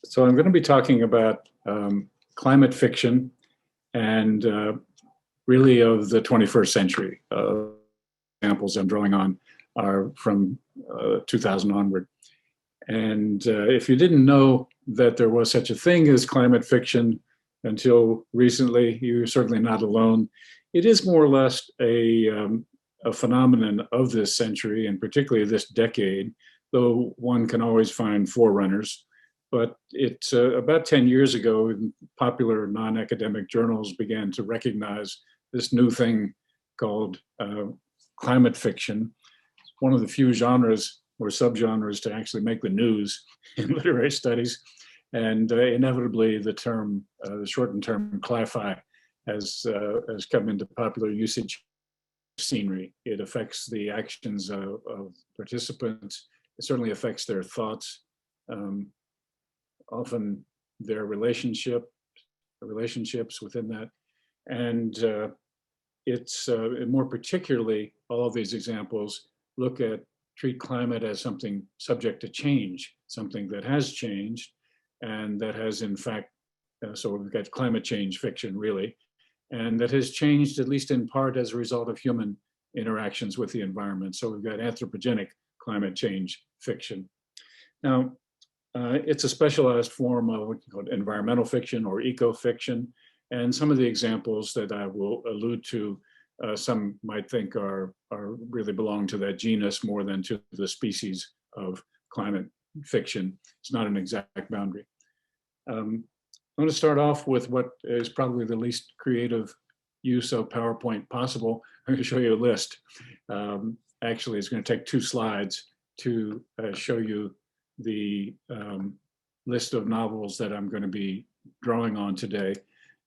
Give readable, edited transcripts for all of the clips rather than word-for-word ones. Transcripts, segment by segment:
So I'm going to be talking about climate fiction and really of the 21st century. Examples I'm drawing on are from 2000 onward. And if you didn't know that there was such a thing as climate fiction until recently, you're certainly not alone. It is more or less a phenomenon of this century, and particularly this decade, though one can always find forerunners. But it's about 10 years ago, popular non-academic journals began to recognize this new thing called climate fiction. One of the few genres or subgenres to actually make the news in literary studies. And inevitably the term, the shortened term cli-fi has come into popular usage. Scenery. It affects the actions of participants. It certainly affects their thoughts, often their relationships within that. And it's more particularly, all of these examples treat climate as something subject to change, something that has changed and that has in fact, so we've got climate change fiction really, and that has changed at least in part as a result of human interactions with the environment. So we've got anthropogenic climate change fiction. Now, it's a specialized form of what's called environmental fiction or eco-fiction. And some of the examples that I will allude to, some might think are really belong to that genus more than to the species of climate fiction. It's not an exact boundary. I'm going to start off with what is probably the least creative use of PowerPoint possible. I'm going to show you a list. Actually, it's going to take 2 slides to show you the list of novels that I'm going to be drawing on today.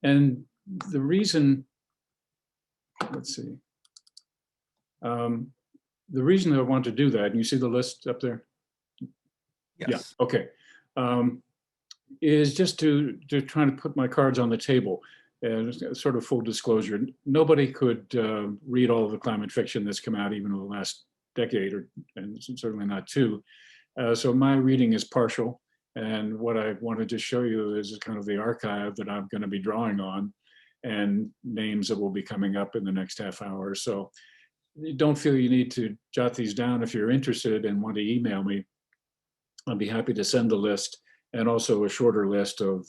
And the reason, let's see, the reason I want to do that, and you see the list up there? Yes. Yeah, okay. Is just to try to put my cards on the table. And sort of full disclosure, nobody could read all of the climate fiction that's come out even in the last decade, and certainly not 2. So my reading is partial. And what I wanted to show you is kind of the archive that I'm going to be drawing on and names that will be coming up in the next half hour. So don't feel you need to jot these down. If you're interested and want to email me, I'll be happy to send the list. And also a shorter list of,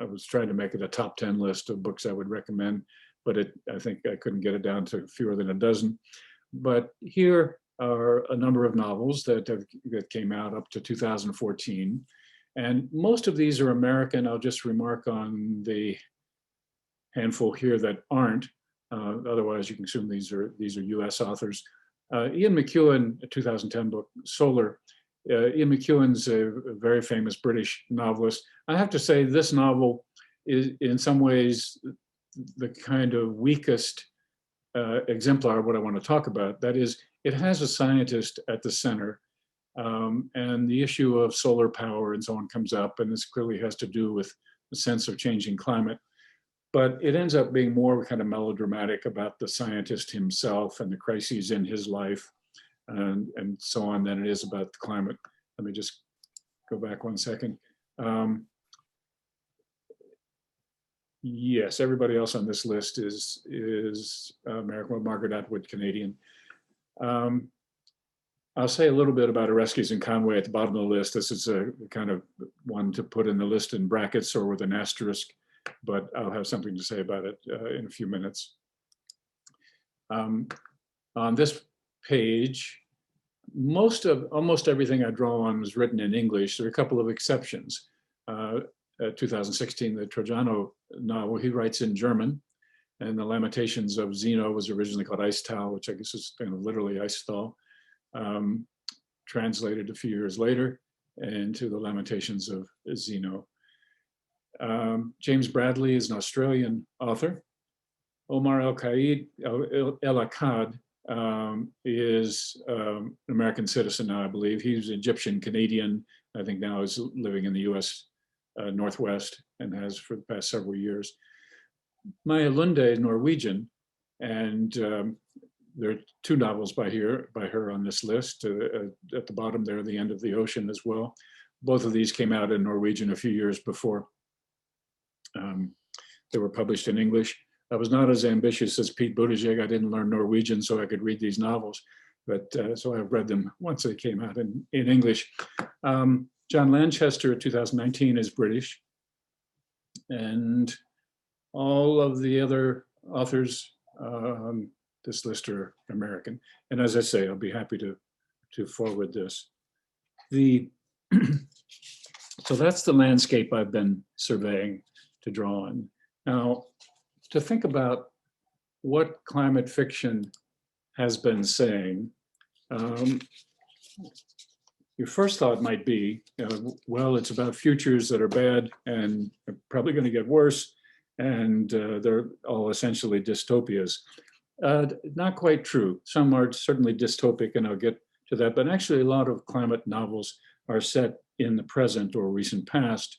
I was trying to make it a top 10 list of books I would recommend, but I think I couldn't get it down to fewer than a dozen. But here are a number of novels that came out up to 2014. And most of these are American. I'll just remark on the handful here that aren't. Otherwise, you can assume these are US authors. Ian McEwan, a 2010 book, Solar. Ian McEwan's a very famous British novelist. I have to say this novel is in some ways the kind of weakest exemplar of what I want to talk about. That is, it has a scientist at the center, and the issue of solar power and so on comes up, and this clearly has to do with the sense of changing climate. But it ends up being more kind of melodramatic about the scientist himself and the crises in his life and so on than it is about the climate. Let me just go back one second. Yes, everybody else on this list is American, well, Margaret Atwood, Canadian. I'll say a little bit about Oreskes and Conway at the bottom of the list. This is a kind of one to put in the list in brackets or with an asterisk, but I'll have something to say about it in a few minutes. On this page, almost everything I draw on was written in English. There are a couple of exceptions. 2016, the Trojano novel, he writes in German, and The Lamentations of Zeno was originally called Eistal, which I guess is kind of literally Eistal, translated a few years later into The Lamentations of Zeno. James Bradley is an Australian author. Omar El-Akkad is an American citizen now, I believe. He's Egyptian Canadian. I think now is living in the US Northwest and has for the past several years. Maya Lunde is Norwegian, and there are 2 novels by her on this list. At the bottom there, The End of the Ocean as well. both of these came out in Norwegian a few years before they were published in English. I was not as ambitious as Pete Buttigieg. I didn't learn Norwegian so I could read these novels, but so I've read them once they came out in English. John Lanchester, 2019, is British, and all of the other authors this list are American. And as I say, I'll be happy to forward this. So that's the landscape I've been surveying to draw on. Now, to think about what climate fiction has been saying, your first thought might be, well, it's about futures that are bad and are probably going to get worse, and they're all essentially dystopias. Not quite true. Some are certainly dystopic, and I'll get to that, but actually a lot of climate novels are set in the present or recent past.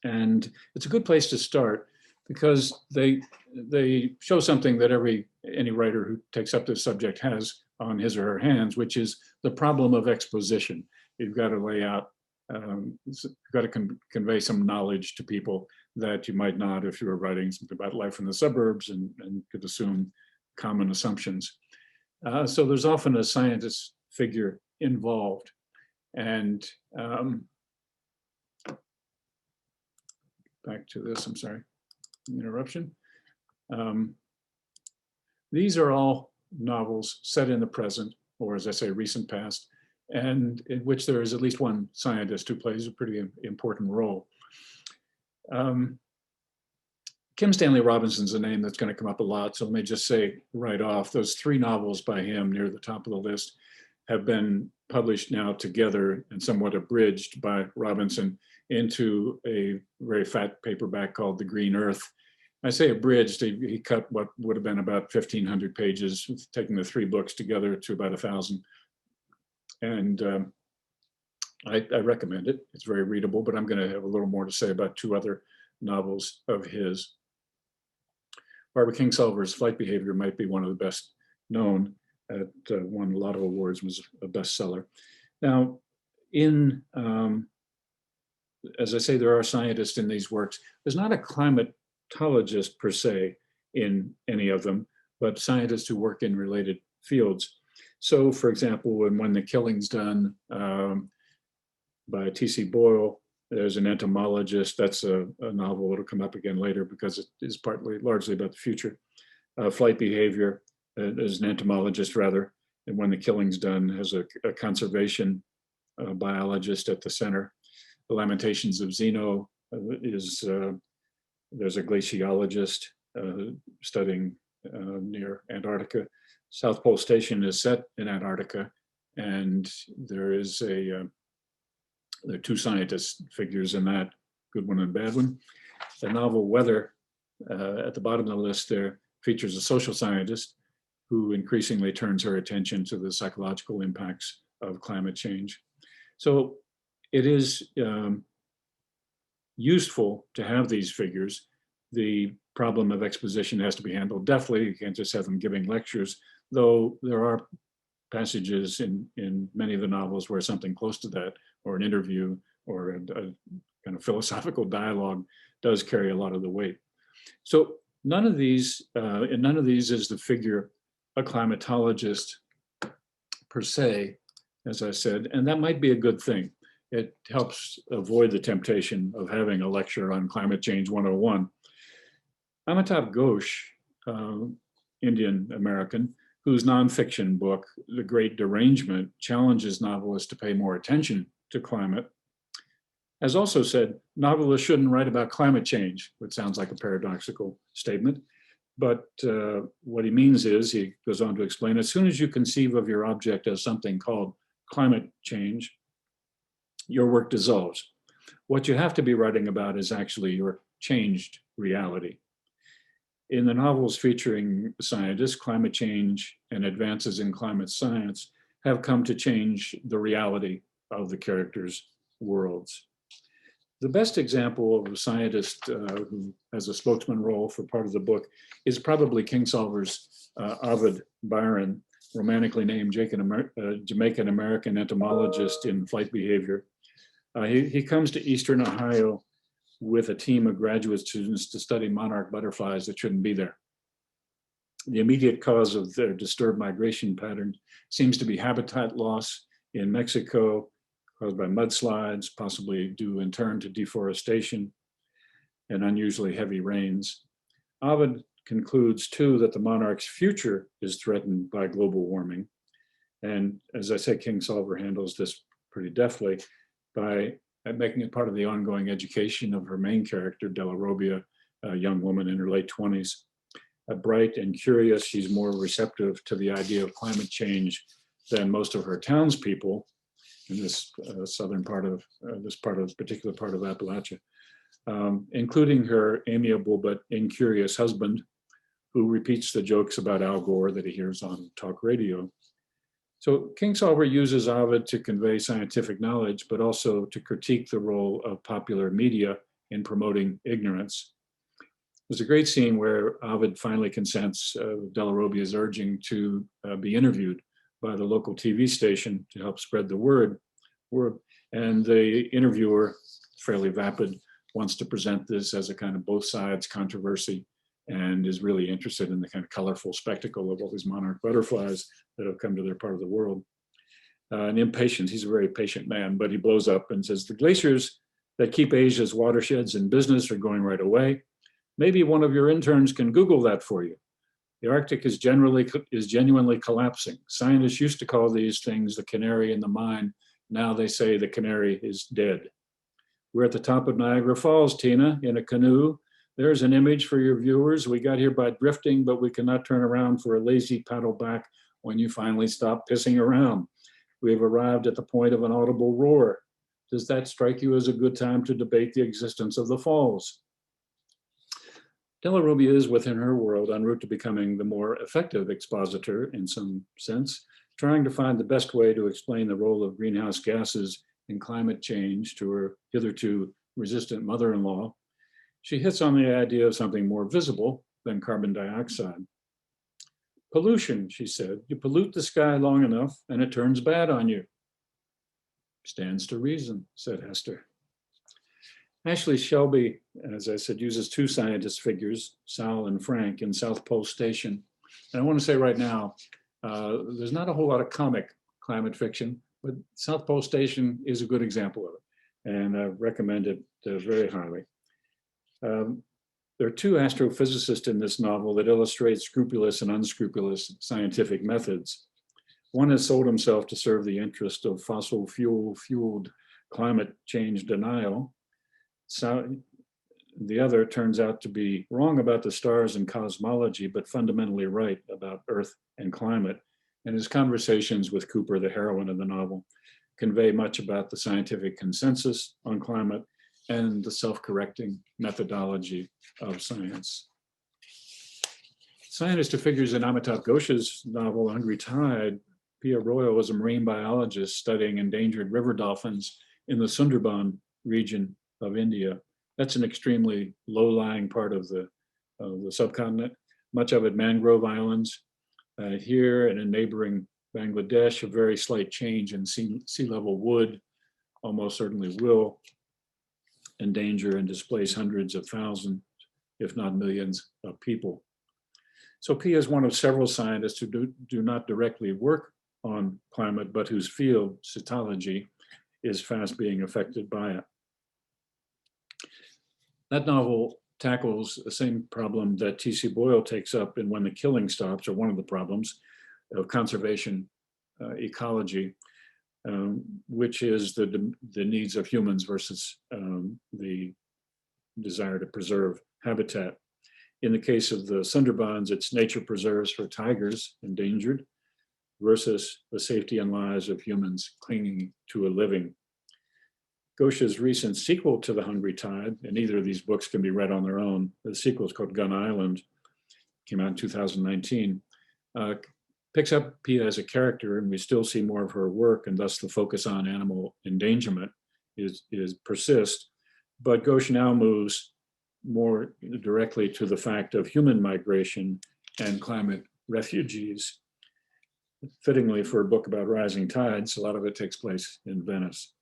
And it's a good place to start because they show something that any writer who takes up this subject has on his or her hands, which is the problem of exposition. You've got to lay out, you've got to convey some knowledge to people that you might not if you were writing something about life in the suburbs and could assume common assumptions. So there's often a scientist figure involved. And back to this, I'm sorry, interruption. These are all novels set in the present, or as I say, recent past, and in which there is at least one scientist who plays a pretty important role. Kim Stanley Robinson's a name that's going to come up a lot, so let me just say right off, those 3 novels by him near the top of the list have been published now together and somewhat abridged by Robinson into a very fat paperback called The Green Earth. I say abridged, he cut what would have been about 1,500 pages, taking the 3 books together to about 1,000. And I recommend it. It's very readable, but I'm going to have a little more to say about 2 other novels of his. Barbara Kingsolver's Flight Behavior might be one of the best known. Won a lot of awards, was a bestseller. Now, as I say, there are scientists in these works. There's not a climatologist per se in any of them, but scientists who work in related fields. So, for example, When the Killing's Done by T.C. Boyle, there's an entomologist. That's a novel that'll come up again later because it is largely about the future. Flight Behavior, as an entomologist rather, and When the Killing's Done has a conservation biologist at the center. The Lamentations of Zeno there's a glaciologist studying near Antarctica. South Pole Station is set in Antarctica, and there are 2 scientist figures in that, good one and bad one. The novel Weather, at the bottom of the list there, features a social scientist who increasingly turns her attention to the psychological impacts of climate change. So it is useful to have these figures. The problem of exposition has to be handled deftly. You can't just have them giving lectures, though there are passages in many of the novels where something close to that, or an interview, or a kind of philosophical dialogue does carry a lot of the weight. So none of these is the figure a climatologist per se, as I said, and that might be a good thing. It helps avoid the temptation of having a lecture on Climate Change 101. Amitabh Ghosh, Indian American, whose nonfiction book, The Great Derangement, challenges novelists to pay more attention to climate, has also said novelists shouldn't write about climate change, which sounds like a paradoxical statement. But what he means is, he goes on to explain, as soon as you conceive of your object as something called climate change, your work dissolves. What you have to be writing about is actually your changed reality. In the novels featuring scientists, climate change and advances in climate science have come to change the reality of the characters' worlds. The best example of a scientist who has a spokesman role for part of the book is probably Kingsolver's Ovid Byron, romantically named Jamaican American entomologist in Flight Behavior, He comes to Eastern Ohio with a team of graduate students to study monarch butterflies that shouldn't be there. The immediate cause of their disturbed migration pattern seems to be habitat loss in Mexico caused by mudslides, possibly due in turn to deforestation and unusually heavy rains. Ovid concludes too that the monarch's future is threatened by global warming. And as I said, Kingsolver handles this pretty deftly by making it part of the ongoing education of her main character, Della Robbia, a young woman in her late 20s. Bright and curious, she's more receptive to the idea of climate change than most of her townspeople in this southern part of this particular part of Appalachia, including her amiable but incurious husband, who repeats the jokes about Al Gore that he hears on talk radio. So Kingsolver uses Ovid to convey scientific knowledge, but also to critique the role of popular media in promoting ignorance. There's a great scene where Ovid finally consents Della Robbia's urging to be interviewed by the local TV station to help spread the word. And the interviewer, fairly vapid, wants to present this as a kind of both sides controversy and is really interested in the kind of colorful spectacle of all these monarch butterflies that have come to their part of the world. And impatient, he's a very patient man, but he blows up and says, the glaciers that keep Asia's watersheds in business are going right away. Maybe one of your interns can Google that for you. The Arctic is genuinely collapsing. Scientists used to call these things the canary in the mine. Now they say the canary is dead. We're at the top of Niagara Falls, Tina, in a canoe. There's an image for your viewers. We got here by drifting, but we cannot turn around for a lazy paddle back when you finally stop pissing around. We have arrived at the point of an audible roar. Does that strike you as a good time to debate the existence of the falls? Della Robbia is, within her world, en route to becoming the more effective expositor in some sense, trying to find the best way to explain the role of greenhouse gases in climate change to her hitherto resistant mother-in-law. She hits on the idea of something more visible than carbon dioxide. Pollution, she said. You pollute the sky long enough and it turns bad on you. Stands to reason, said Hester. Ashley Shelby, as I said, uses two scientist figures, Sal and Frank, in South Pole Station. And I want to say right now, there's not a whole lot of comic climate fiction, but South Pole Station is a good example of it. And I recommend it very highly. There are two astrophysicists in this novel that illustrate scrupulous and unscrupulous scientific methods. One has sold himself to serve the interest of fossil fueled climate change denial. So the other turns out to be wrong about the stars and cosmology, but fundamentally right about Earth and climate. And his conversations with Cooper, the heroine of the novel, convey much about the scientific consensus on climate and the self-correcting methodology of science. Scientist who figures in Amitav Ghosh's novel, Hungry Tide, Pia Royal was a marine biologist studying endangered river dolphins in the Sundarban region of India. That's an extremely low-lying part of the subcontinent, much of it mangrove islands. Here and in neighboring Bangladesh, a very slight change in sea level would almost certainly will endanger and displace hundreds of thousands, if not millions of people. So Pia is one of several scientists who do not directly work on climate, but whose field, cytology, is fast being affected by it. That novel tackles the same problem that T.C. Boyle takes up in When the Killing Stops, or one of the problems of conservation ecology, which is the needs of humans versus the desire to preserve habitat. In the case of the Sundarbans, it's nature preserves for tigers endangered versus the safety and lives of humans clinging to a living. Ghosh's recent sequel to The Hungry Tide, and either of these books can be read on their own. The sequel is called Gun Island, came out in 2019, picks up Pia as a character, and we still see more of her work, and thus the focus on animal endangerment persists. But Ghosh now moves more directly to the fact of human migration and climate refugees. Fittingly, for a book about rising tides, a lot of it takes place in Venice.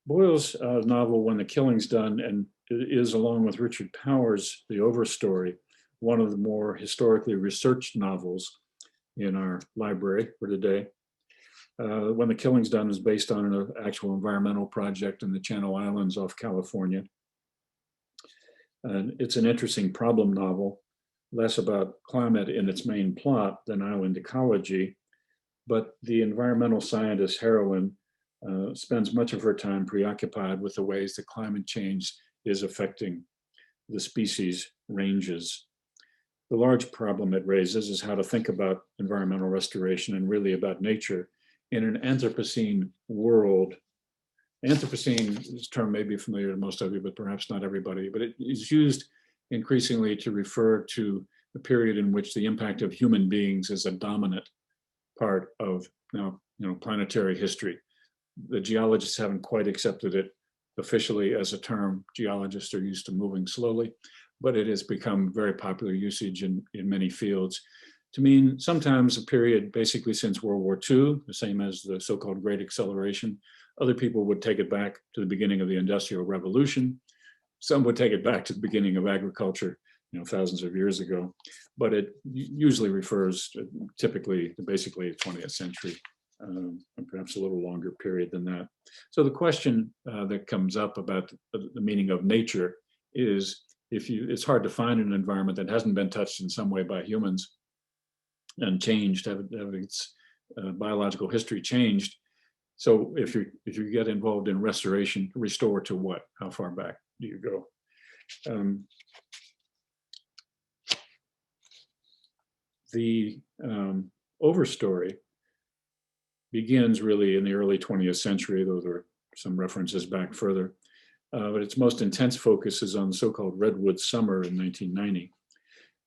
Boyle's novel, When the Killing's Done, and it is, along with Richard Powers' The Overstory, one of the more historically researched novels in our library for today. When the Killing's Done is based on an actual environmental project in the Channel Islands off California. And it's an interesting problem novel, less about climate in its main plot than island ecology, but the environmental scientist heroine spends much of her time preoccupied with the ways that climate change is affecting the species ranges. The large problem it raises is how to think about environmental restoration and really about nature in an Anthropocene world. Anthropocene, this term may be familiar to most of you, but perhaps not everybody, but it is used increasingly to refer to the period in which the impact of human beings is a dominant part of planetary history. The geologists haven't quite accepted it officially as a term. Geologists are used to moving slowly, but it has become very popular usage in many fields to mean sometimes a period basically since World War II, the same as the so-called Great Acceleration. Other people would take it back to the beginning of the Industrial Revolution. Some would take it back to the beginning of agriculture, thousands of years ago, but it usually refers to typically, basically the 20th century, and perhaps a little longer period than that. So the question that comes up about the meaning of nature is, it's hard to find an environment that hasn't been touched in some way by humans and changed, having its biological history changed. So if you get involved in restoration, restore to what? How far back do you go? The Overstory begins really in the early 20th century, though there are some references back further. But its most intense focus is on the so-called Redwood Summer in 1990.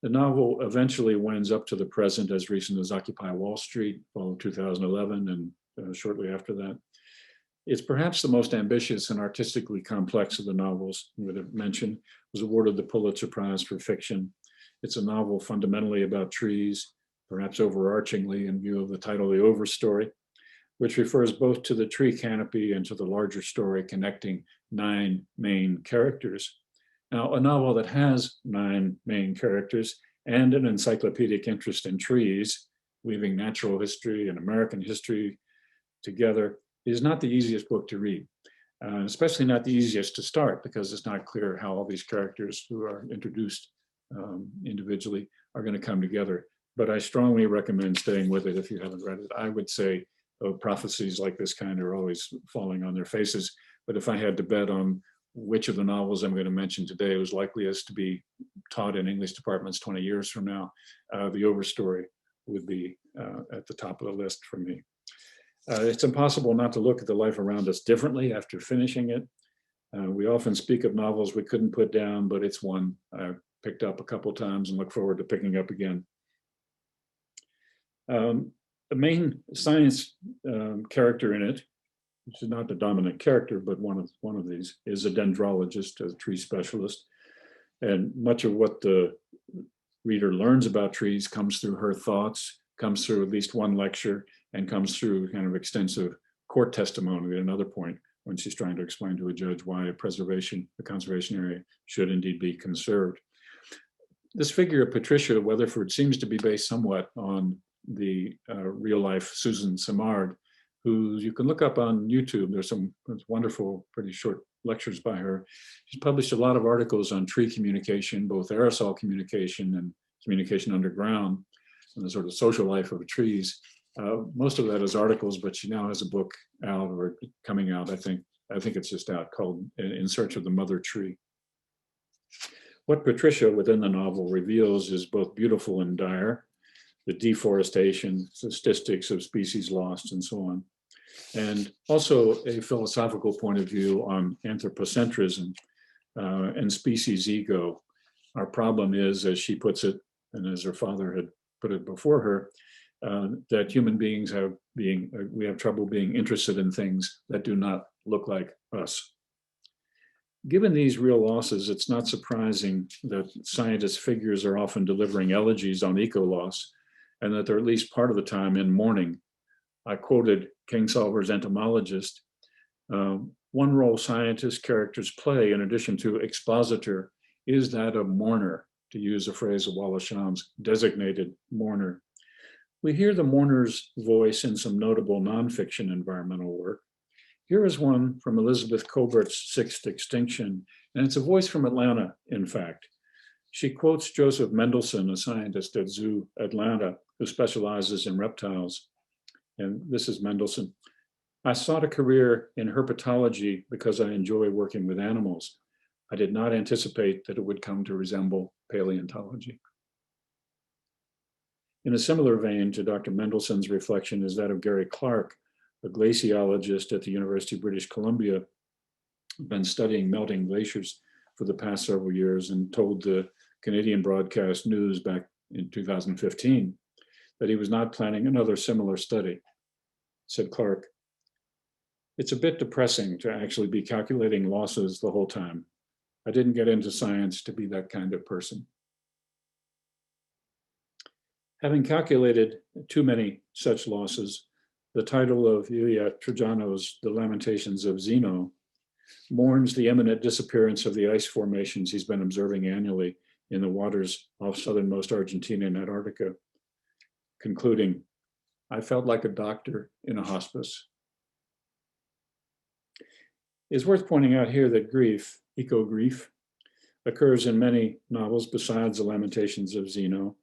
The novel eventually winds up to the present, as recent as Occupy Wall Street, fall of 2011, and shortly after that. It's perhaps the most ambitious and artistically complex of the novels we would have mentioned. It was awarded the Pulitzer Prize for fiction. It's a novel fundamentally about trees, perhaps overarchingly in view of the title, The Overstory, which refers both to the tree canopy and to the larger story connecting 9 main characters. Now, a novel that has 9 main characters and an encyclopedic interest in trees, weaving natural history and American history together, is not the easiest book to read, especially not the easiest to start, because it's not clear how all these characters who are introduced individually are going to come together. But I strongly recommend staying with it if you haven't read it. I would say prophecies like this kind are always falling on their faces. But if I had to bet on which of the novels I'm going to mention today was likeliest to be taught in English departments 20 years from now, The Overstory would be at the top of the list for me. It's impossible not to look at the life around us differently after finishing it. We often speak of novels we couldn't put down, but it's one I picked up a couple times and look forward to picking up again. The main science character in it, which is not the dominant character, but one of these, is a dendrologist, a tree specialist. And much of what the reader learns about trees comes through her thoughts, comes through at least one lecture, and comes through kind of extensive court testimony at another point when she's trying to explain to a judge why a conservation area should indeed be conserved. This figure of Patricia Weatherford seems to be based somewhat on the real life Susan Simard, who you can look up on YouTube. There's some wonderful, pretty short lectures by her. She's published a lot of articles on tree communication, both aerosol communication and communication underground, and the sort of social life of trees. Most of that is articles, but she now has a book out, or coming out, I think it's just out, called In Search of the Mother Tree. What Patricia within the novel reveals is both beautiful and dire: the deforestation, statistics of species lost, and so on. And also a philosophical point of view on anthropocentrism and species ego. Our problem is, as she puts it, and as her father had put it before her, that human beings we have trouble being interested in things that do not look like us. Given these real losses, it's not surprising that scientist figures are often delivering elegies on eco-loss, and that they're at least part of the time in mourning. I quoted Kingsolver's entomologist One role scientist characters play, in addition to expositor, is that of mourner, to use a phrase of Wallace Shawn's, designated mourner. We hear the mourner's voice in some notable nonfiction environmental work. Here is one from Elizabeth Colbert's Sixth Extinction, and it's a voice from Atlanta, in fact. She quotes Joseph Mendelson, a scientist at Zoo Atlanta, who specializes in reptiles. And this is Mendelson. I sought a career in herpetology because I enjoy working with animals. I did not anticipate that it would come to resemble paleontology. In a similar vein to Dr. Mendelson's reflection is that of Gary Clark, a glaciologist at the University of British Columbia, been studying melting glaciers for the past several years and told the Canadian Broadcast News back in 2015 that he was not planning another similar study. Said Clark, "It's a bit depressing to actually be calculating losses the whole time. I didn't get into science to be that kind of person." Having calculated too many such losses, the title of Ilya Trajano's The Lamentations of Zeno mourns the imminent disappearance of the ice formations he's been observing annually in the waters off southernmost Argentina and Antarctica, concluding, "I felt like a doctor in a hospice." It's worth pointing out here that grief, eco-grief, occurs in many novels besides The Lamentations of Zeno.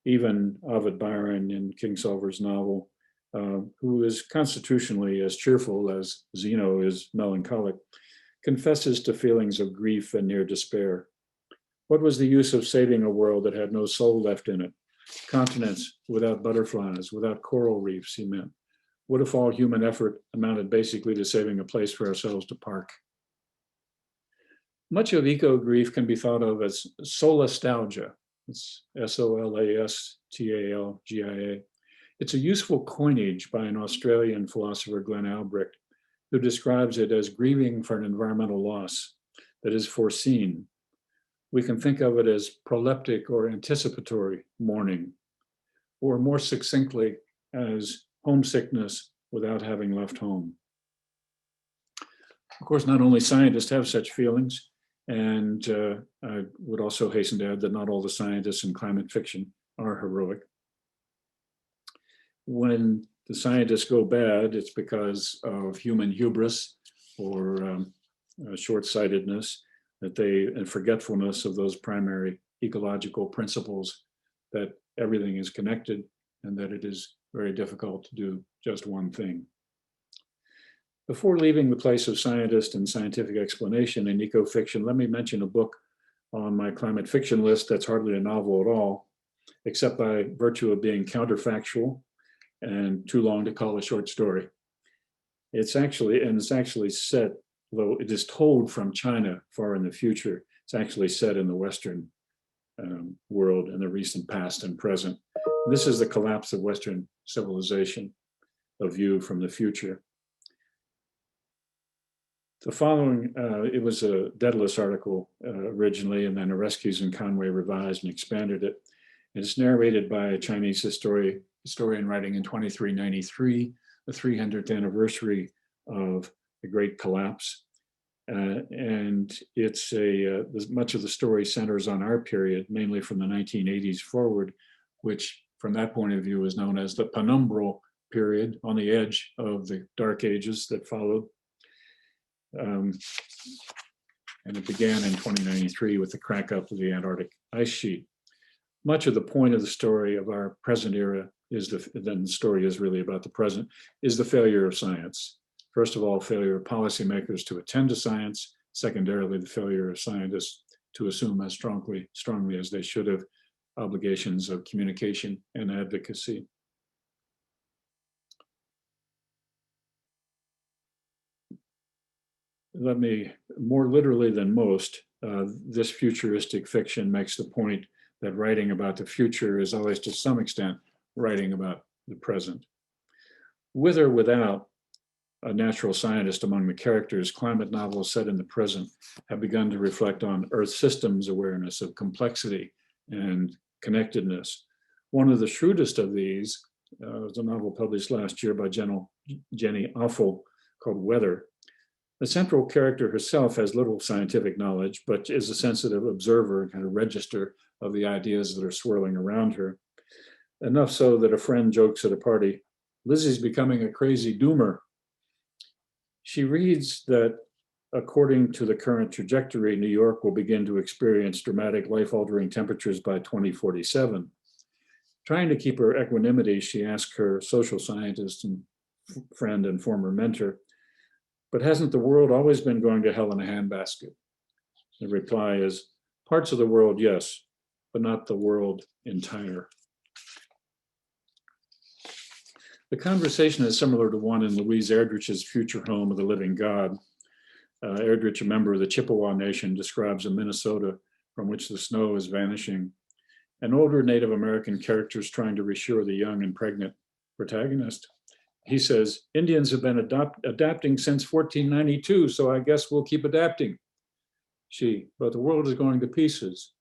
Even Ovid Byron in Kingsolver's novel, who is constitutionally as cheerful as Zeno is melancholic, confesses to feelings of grief and near despair. What was the use of saving a world that had no soul left in it? Continents without butterflies, without coral reefs, he meant. What if all human effort amounted basically to saving a place for ourselves to park? Much of eco-grief can be thought of as solastalgia. It's Solastalgia. It's a useful coinage by an Australian philosopher, Glenn Albrecht, who describes it as grieving for an environmental loss that is foreseen. We can think of it as proleptic or anticipatory mourning, or more succinctly, as homesickness without having left home. Of course, not only scientists have such feelings, and I would also hasten to add that not all the scientists in climate fiction are heroic. When the scientists go bad, it's because of human hubris or short-sightedness, and forgetfulness of those primary ecological principles, that everything is connected and that it is very difficult to do just one thing. Before leaving the place of scientist and scientific explanation in eco-fiction, let me mention a book on my climate fiction list that's hardly a novel at all, except by virtue of being counterfactual and too long to call a short story. It's actually set, though it is told from China far in the future, it's actually set in the Western world in the recent past and present. This is the collapse of Western civilization, a view from the future. The following, it was a Daedalus article originally, and then Oreskes and Conway revised and expanded it. It's narrated by a Chinese historian writing in 2393, the 300th anniversary of the Great Collapse. And it's much of the story centers on our period, mainly from the 1980s forward, which from that point of view is known as the penumbral period, on the edge of the dark ages that followed. And it began in 2093 with the crack up of the Antarctic ice sheet. Much of the point of the story of our present era then the story is really about the present, is the failure of science. First of all, failure of policymakers to attend to science. Secondarily, the failure of scientists to assume as strongly as they should have obligations of communication and advocacy. Let me, more literally than most, this futuristic fiction makes the point that writing about the future is always, to some extent, writing about the present. With or without a natural scientist among the characters, climate novels set in the present have begun to reflect on Earth systems awareness of complexity and connectedness. One of the shrewdest of these was a novel published last year by Jenny Offel called Weather. The central character herself has little scientific knowledge, but is a sensitive observer and kind of register of the ideas that are swirling around her. Enough so that a friend jokes at a party, "Lizzie's becoming a crazy doomer." She reads that according to the current trajectory, New York will begin to experience dramatic life-altering temperatures by 2047. Trying to keep her equanimity, she asks her social scientist and friend and former mentor, "But hasn't the world always been going to hell in a handbasket?" The reply is, "Parts of the world, yes, but not the world entire." The conversation is similar to one in Louise Erdrich's Future Home of the Living God. Erdrich, a member of the Chippewa Nation, describes a Minnesota from which the snow is vanishing. An older Native American character is trying to reassure the young and pregnant protagonist. He says, "Indians have been adapting since 1492, so I guess we'll keep adapting." She, "But the world is going to pieces."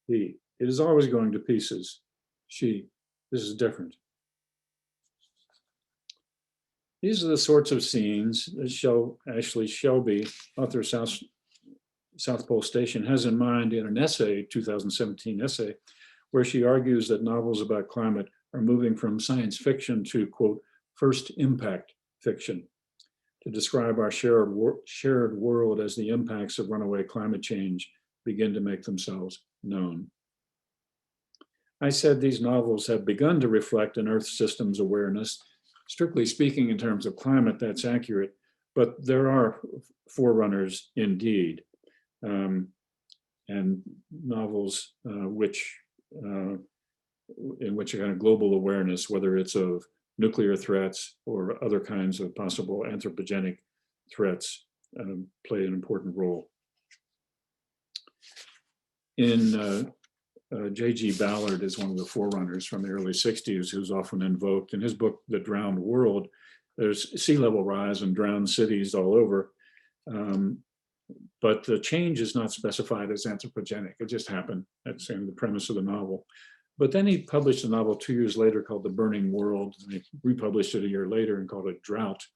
He, "It is always going to pieces." She, "This is different." These are the sorts of scenes that Ashley Shelby, author of South Pole Station, has in mind in an essay, 2017 essay, where she argues that novels about climate are moving from science fiction to, quote, first impact fiction, to describe our shared world as the impacts of runaway climate change begin to make themselves known. I said these novels have begun to reflect an Earth systems awareness. Strictly speaking, in terms of climate, that's accurate, but there are forerunners indeed, and novels in which a kind of global awareness, whether it's of nuclear threats or other kinds of possible anthropogenic threats, play an important role. In J.G. Ballard is one of the forerunners from the early 60s who's often invoked. In his book, The Drowned World, there's sea level rise and drowned cities all over. But the change is not specified as anthropogenic. It just happened. That's the premise of the novel. But then he published a novel 2 years later called The Burning World, and he republished it a year later and called it Drought,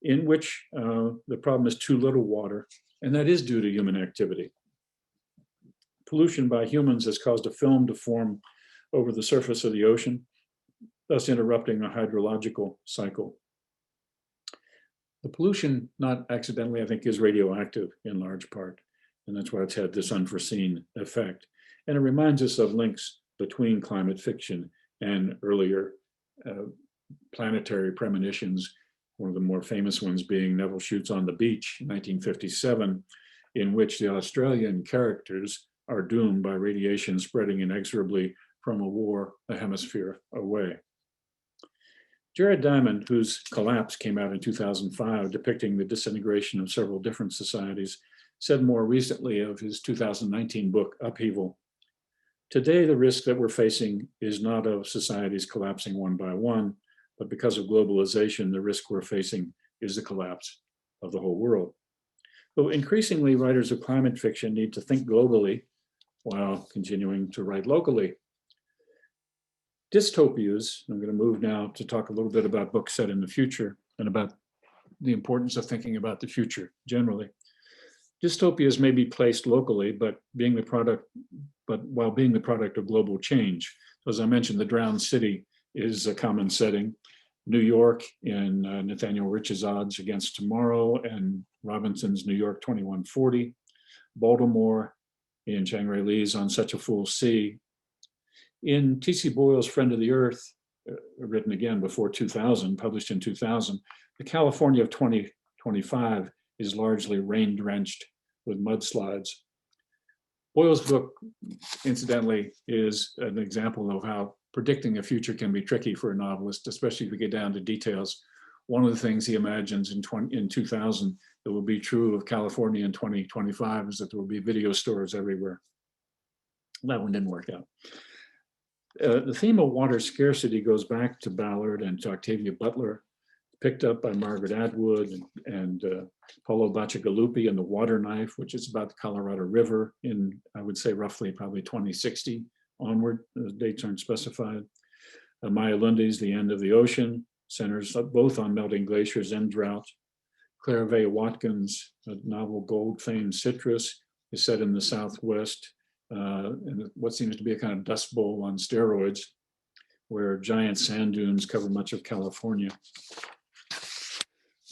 in which the problem is too little water, and that is due to human activity. Pollution by humans has caused a film to form over the surface of the ocean, thus interrupting a hydrological cycle. The pollution, not accidentally, I think, is radioactive in large part, and that's why it's had this unforeseen effect. And it reminds us of links between climate fiction and earlier planetary premonitions, one of the more famous ones being Neville Shoots on the Beach, 1957, in which the Australian characters are doomed by radiation spreading inexorably from a war a hemisphere away. Jared Diamond, whose Collapse came out in 2005, depicting the disintegration of several different societies, said more recently of his 2019 book, Upheaval, "Today, the risk that we're facing is not of societies collapsing one by one, but because of globalization, the risk we're facing is the collapse of the whole world." So increasingly, writers of climate fiction need to think globally while continuing to write locally. Dystopias, I'm going to move now to talk a little bit about books set in the future and about the importance of thinking about the future generally. Dystopias may be placed locally, but while being the product of global change. So as I mentioned, The Drowned City is a common setting. New York in Nathaniel Rich's Odds Against Tomorrow and Robinson's New York 2140. Baltimore in Chiang-Rae Lee's On Such a Fool Sea. In T.C. Boyle's Friend of the Earth, written again before 2000, published in 2000, the California of 2025 is largely rain-drenched with mudslides. Boyle's book, incidentally, is an example of how predicting a future can be tricky for a novelist, especially if we get down to details. One of the things he imagines in 2000 that will be true of California in 2025 is that there will be video stores everywhere. That one didn't work out. The theme of water scarcity goes back to Ballard and to Octavia Butler, picked up by Margaret Atwood and Paulo Bacigalupi and The Water Knife, which is about the Colorado River in, I would say, roughly probably 2060 onward. The dates aren't specified. Maya Lundy's The End of the Ocean centers both on melting glaciers and drought. Clairvaux Watkins' novel Gold Famed Citrus is set in the Southwest, in what seems to be a kind of dust bowl on steroids, where giant sand dunes cover much of California.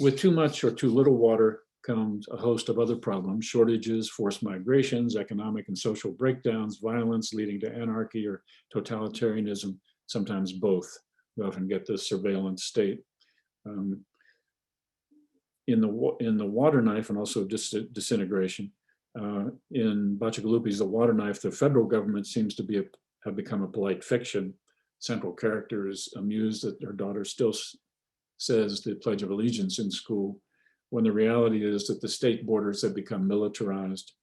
With too much or too little water comes a host of other problems: shortages, forced migrations, economic and social breakdowns, violence leading to anarchy or totalitarianism, sometimes both. We often get this surveillance state. In the water knife, and also disintegration. In Bacigalupi's The Water Knife, the federal government seems to have become a polite fiction. Central character is amused that her daughter still says the Pledge of Allegiance in school, when the reality is that the state borders have become militarized,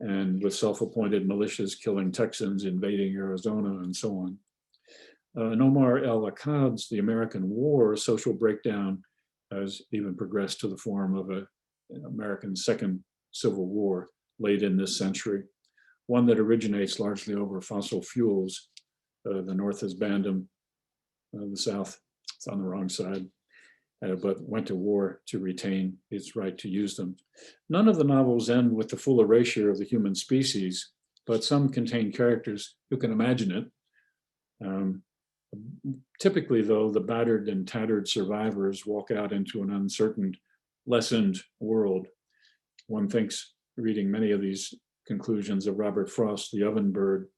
and with self-appointed militias killing Texans, invading Arizona, and so on. In Omar El-Akkad's The American War, social breakdown has even progressed to the form of an American Second Civil War late in this century, one that originates largely over fossil fuels. The North has banned them, the South, it's on the wrong side, but went to war to retain its right to use them. None of the novels end with the full erasure of the human species, but some contain characters who can imagine it. Typically, though, the battered and tattered survivors walk out into an uncertain, lessened world. One thinks, reading many of these conclusions, of Robert Frost, The Oven Bird.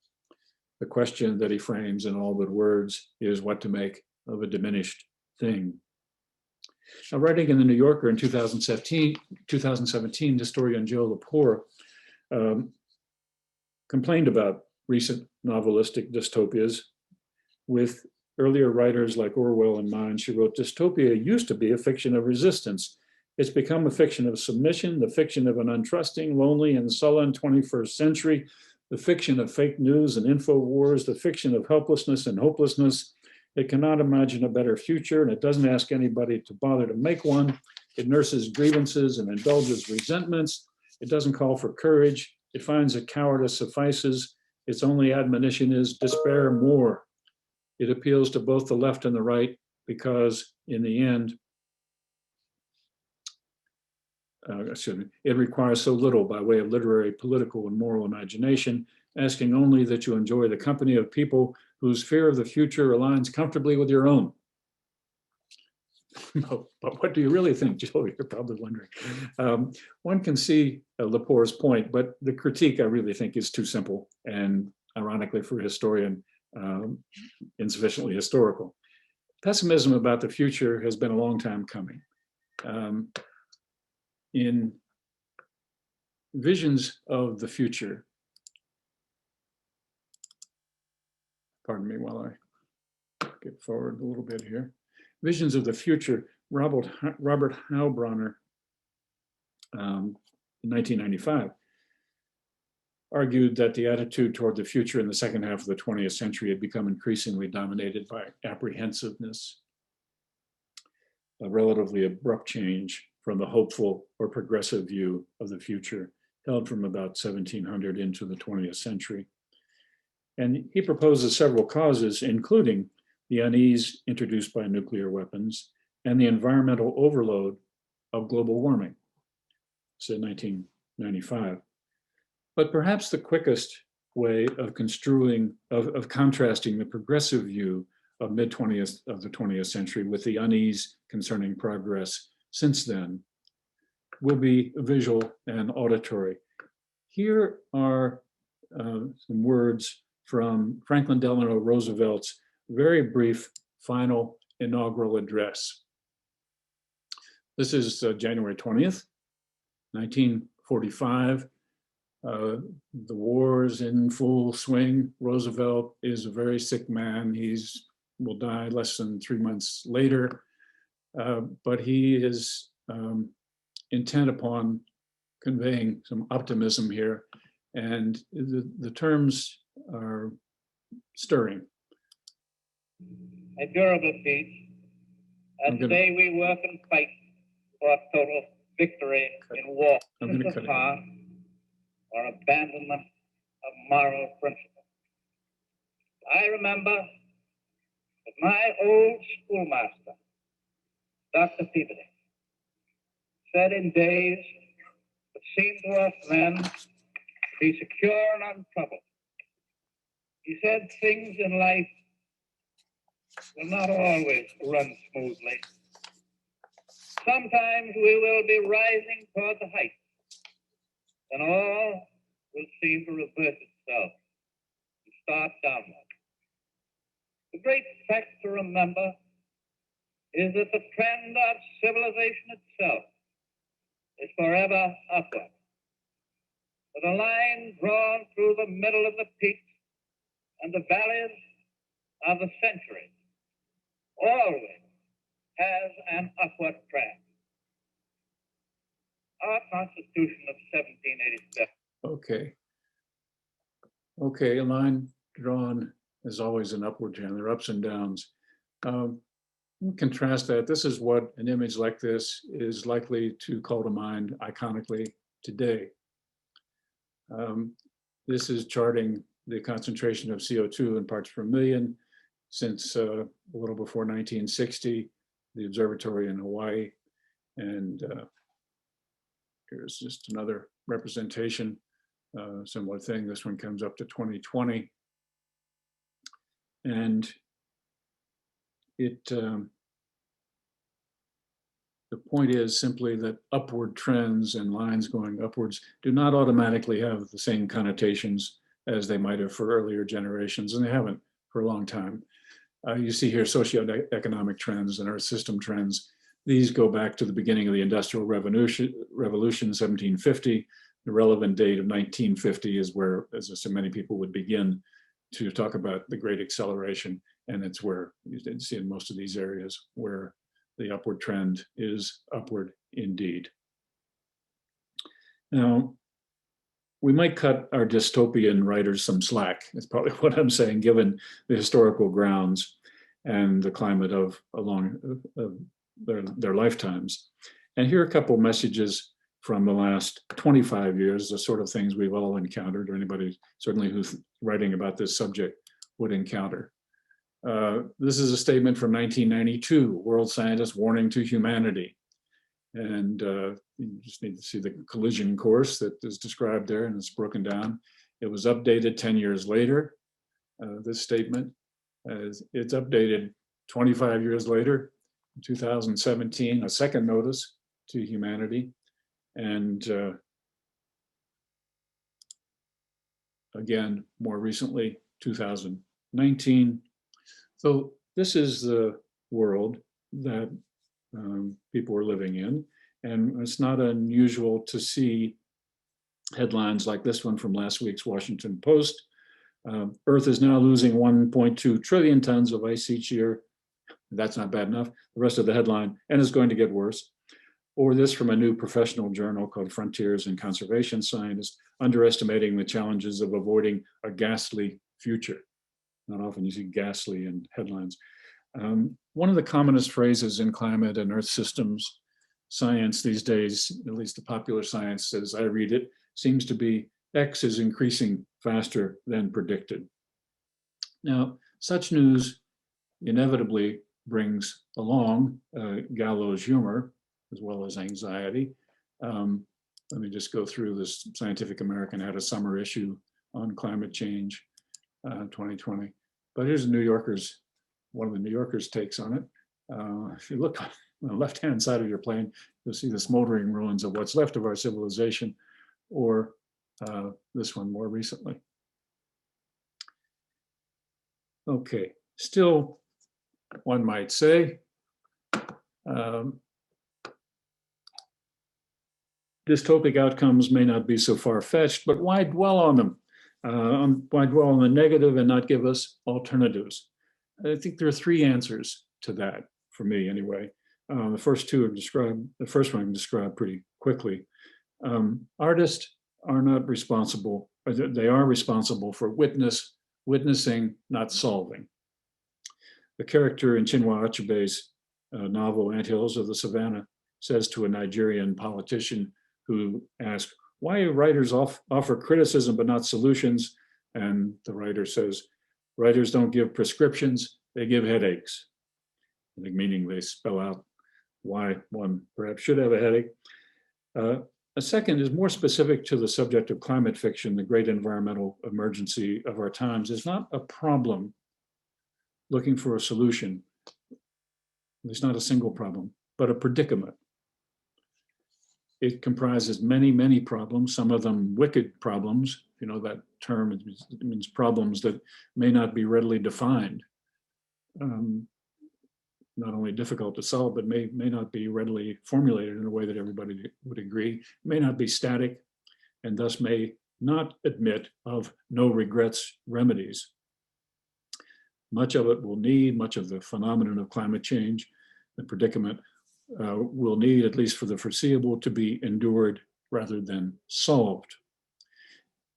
The question that he frames in all but words is what to make of a diminished thing. Now, writing in the New Yorker in 2017, historian Joe Lepore complained about recent novelistic dystopias. With earlier writers like Orwell in mind, she wrote, "Dystopia used to be a fiction of resistance. It's become a fiction of submission, the fiction of an untrusting, lonely, and sullen 21st century, the fiction of fake news and info wars, the fiction of helplessness and hopelessness. It cannot imagine a better future, and it doesn't ask anybody to bother to make one. It nurses grievances and indulges resentments. It doesn't call for courage. It finds that cowardice suffices. Its only admonition is despair more. It appeals to both the left and the right because, in the end, it requires so little by way of literary, political, and moral imagination, asking only that you enjoy the company of people whose fear of the future aligns comfortably with your own." No, but what do you really think, Joe? You're probably wondering. One can see Lepore's point, but the critique, I really think, is too simple and, ironically for a historian, insufficiently historical. Pessimism about the future has been a long time coming. In visions of the future, pardon me while I get forward a little bit here. Visions of the future, Robert Heilbronner, in 1995, argued that the attitude toward the future in the second half of the 20th century had become increasingly dominated by apprehensiveness, a relatively abrupt change from the hopeful or progressive view of the future held from about 1700 into the 20th century. And he proposes several causes, including the unease introduced by nuclear weapons and the environmental overload of global warming, said 1995. But perhaps the quickest way of contrasting the progressive view of the 20th century with the unease concerning progress since then will be visual and auditory. Here are some words from Franklin Delano Roosevelt's very brief final inaugural address. This is January 20th, 1945. The war's in full swing. Roosevelt is a very sick man. Will die less than 3 months later, but he is intent upon conveying some optimism here, and the terms are stirring. A durable peace, and today we work and fight for total victory in war. This is far or abandonment of moral principle. I remember that my old schoolmaster, Dr. Peabody, said in days that seemed to us then to be secure and untroubled. He said things in life will not always run smoothly. Sometimes we will be rising toward the heights, then all will seem to reverse itself and start downward. The great fact to remember is that the trend of civilization itself is forever upward. With a line drawn through the middle of the peaks and the valleys of the century, always has an upward trend. Our Constitution of 1787. Okay, a line drawn is always an upward trend. There are ups and downs. Contrast that. This is what an image like this is likely to call to mind iconically today. This is charting the concentration of CO2 in parts per million since a little before 1960, the observatory in Hawaii. And here's just another representation, similar thing. This one comes up to 2020. And the point is simply that upward trends and lines going upwards do not automatically have the same connotations as they might have for earlier generations, and they haven't for a long time. You see here socioeconomic trends and Earth system trends. These go back to the beginning of the Industrial Revolution, 1750. The relevant date of 1950 is where, as so many people would begin to talk about the Great Acceleration, and it's where you see in most of these areas where the upward trend is upward indeed. Now, we might cut our dystopian writers some slack. That's probably what I'm saying, given the historical grounds and the climate of their lifetimes. And here are a couple messages from the last 25 years, the sort of things we've all encountered, or anybody certainly who's writing about this subject would encounter. This is a statement from 1992, World Scientists Warning to Humanity. And you just need to see the collision course that is described there, and it's broken down. It was updated 10 years later, this statement. It's updated 25 years later, in 2017, a second notice to humanity. And again, more recently, 2019. So this is the world that people are living in. And it's not unusual to see headlines like this one from last week's Washington Post. Earth is now losing 1.2 trillion tons of ice each year. That's not bad enough. The rest of the headline, and it's going to get worse. Or this from a new professional journal called Frontiers in Conservation Science, underestimating the challenges of avoiding a ghastly future. Not often you see ghastly in headlines. One of the commonest phrases in climate and Earth systems science these days, at least the popular science as I read it, seems to be X is increasing faster than predicted. Now, such news inevitably brings along gallows humor as well as anxiety. Let me just go through this. Scientific American had a summer issue on climate change, 2020. But here's New Yorker's, one of the New Yorker's takes on it. If you look on the left-hand side of your plane, you'll see the smoldering ruins of what's left of our civilization, or this one more recently. Okay, still, one might say, dystopic outcomes may not be so far-fetched, but why dwell on them? Why dwell on the negative and not give us alternatives? I think there are three answers to that, for me anyway. The first two are described, the first one I can describe pretty quickly. Artists are not responsible, they are responsible for witnessing, not solving. The character in Chinua Achebe's novel, Anthills of the Savannah, says to a Nigerian politician who asks, why do writers offer criticism but not solutions? And the writer says, writers don't give prescriptions, they give headaches. I think meaning they spell out why one perhaps should have a headache. A second is more specific to the subject of climate fiction. The great environmental emergency of our times is not a problem looking for a solution. It's not a single problem, but a predicament. It comprises many, many problems, some of them wicked problems. You know that term, it means problems that may not be readily defined. Not only difficult to solve, but may not be readily formulated in a way that everybody would agree, may not be static, and thus may not admit of no regrets remedies. Much of it will need, much of the phenomenon of climate change, the predicament, will need, at least for the foreseeable, to be endured rather than solved.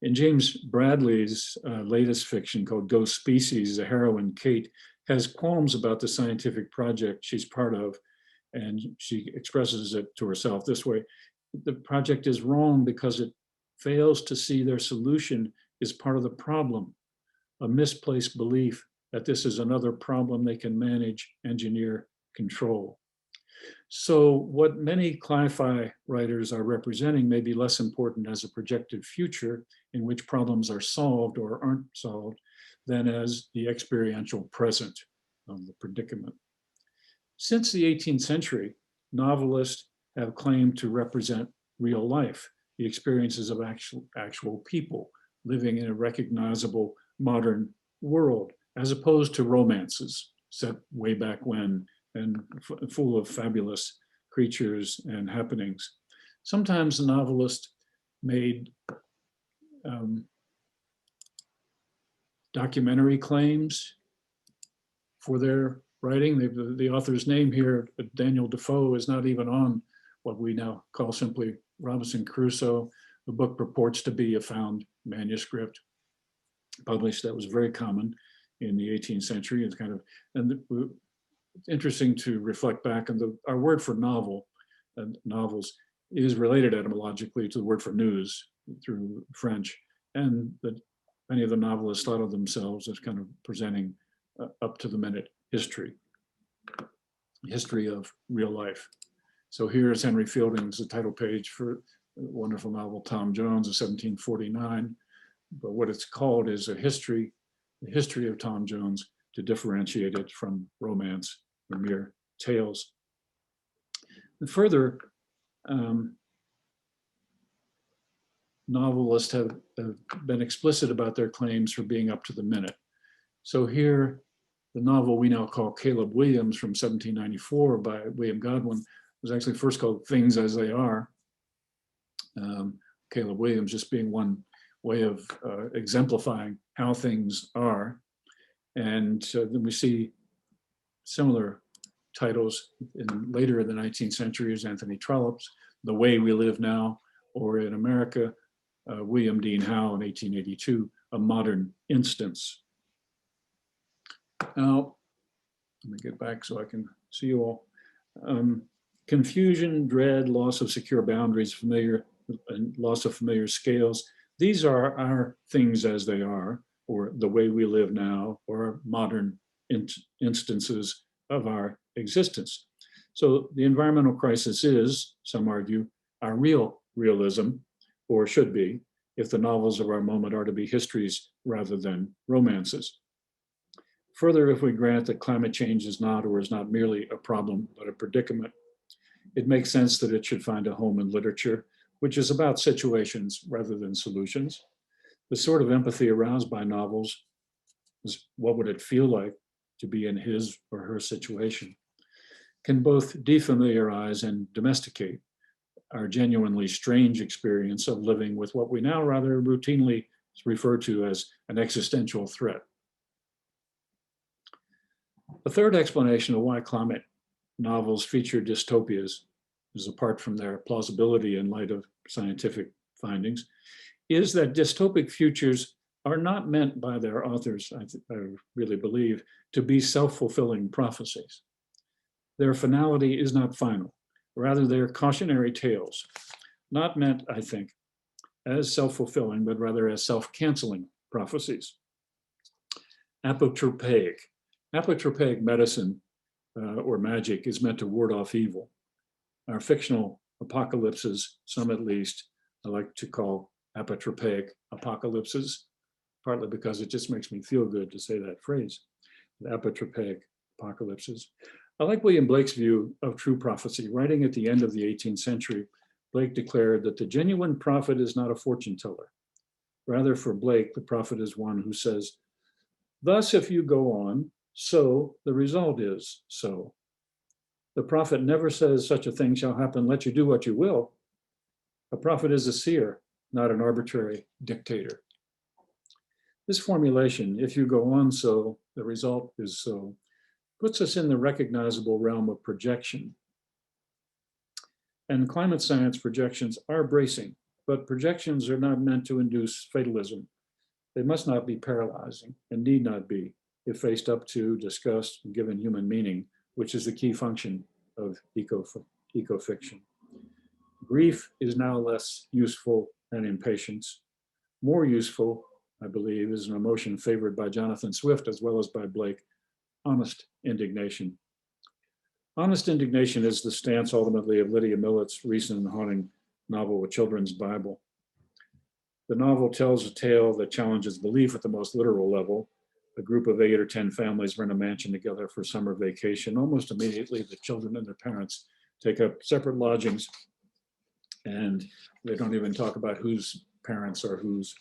In James Bradley's latest fiction called Ghost Species, the heroine, Kate, has qualms about the scientific project she's part of, and she expresses it to herself this way: the project is wrong because it fails to see their solution is part of the problem, a misplaced belief that this is another problem they can manage, engineer, control. So what many cli-fi writers are representing may be less important as a projected future in which problems are solved or aren't solved than as the experiential present of the predicament. Since the 18th century, novelists have claimed to represent real life, the experiences of actual people living in a recognizable modern world, as opposed to romances set way back when and full of fabulous creatures and happenings. Sometimes the novelist made documentary claims for their writing. The author's name here, Daniel Defoe, is not even on what we now call simply Robinson Crusoe. The book purports to be a found manuscript published that was very common in the 18th century. It's kind of, and it's interesting to reflect back on our word for novel and novels is related etymologically to the word for news through French, and that many of the novelists thought of themselves as kind of presenting up to the minute history of real life. So here's Henry Fielding's the title page for a wonderful novel, Tom Jones, of 1749. But what it's called is the history of Tom Jones, to differentiate it from romance or mere tales. And further, novelists have been explicit about their claims for being up to the minute. So here, the novel we now call Caleb Williams from 1794 by William Godwin was actually first called Things as They Are. Caleb Williams just being one way of exemplifying how things are. And then we see similar titles later in the 19th century as Anthony Trollope's The Way We Live Now, or in America, William Dean Howe in 1882, A Modern Instance. Now, let me get back so I can see you all. Confusion, dread, loss of secure boundaries, and loss of familiar scales. These are our things as they are, or the way we live now, or modern instances of our existence. So the environmental crisis is, some argue, our real realism, or should be, if the novels of our moment are to be histories rather than romances. Further, if we grant that climate change is not or is not merely a problem, but a predicament, it makes sense that it should find a home in literature, which is about situations rather than solutions. The sort of empathy aroused by novels is what would it feel like to be in his or her situation, can both defamiliarize and domesticate our genuinely strange experience of living with what we now rather routinely refer to as an existential threat. A third explanation of why climate novels feature dystopias, is apart from their plausibility in light of scientific findings, is that dystopic futures are not meant by their authors, I really believe, to be self-fulfilling prophecies. Their finality is not final. Rather, they're cautionary tales, not meant, I think, as self-fulfilling, but rather as self-canceling prophecies. Apotropaic medicine or magic is meant to ward off evil. Our fictional apocalypses, some at least, I like to call apotropaic apocalypses, partly because it just makes me feel good to say that phrase, apotropaic apocalypses. I like William Blake's view of true prophecy. Writing at the end of the 18th century, Blake declared that the genuine prophet is not a fortune teller. Rather, for Blake, the prophet is one who says, "Thus, if you go on, so the result is so." The prophet never says such a thing shall happen, let you do what you will. A prophet is a seer, not an arbitrary dictator. This formulation, if you go on so, the result is so, puts us in the recognizable realm of projection. And climate science projections are bracing, but projections are not meant to induce fatalism. They must not be paralyzing and need not be if faced up to, discussed, and given human meaning, which is the key function of eco-fiction. Grief is now less useful than impatience. More useful, I believe, is an emotion favored by Jonathan Swift as well as by Blake, honest indignation. Honest indignation is the stance ultimately of Lydia Millet's recent and haunting novel, A Children's Bible. The novel tells a tale that challenges belief at the most literal level. A group of 8 or 10 families rent a mansion together for summer vacation. Almost immediately, the children and their parents take up separate lodgings, and they don't even talk about whose parents are whose.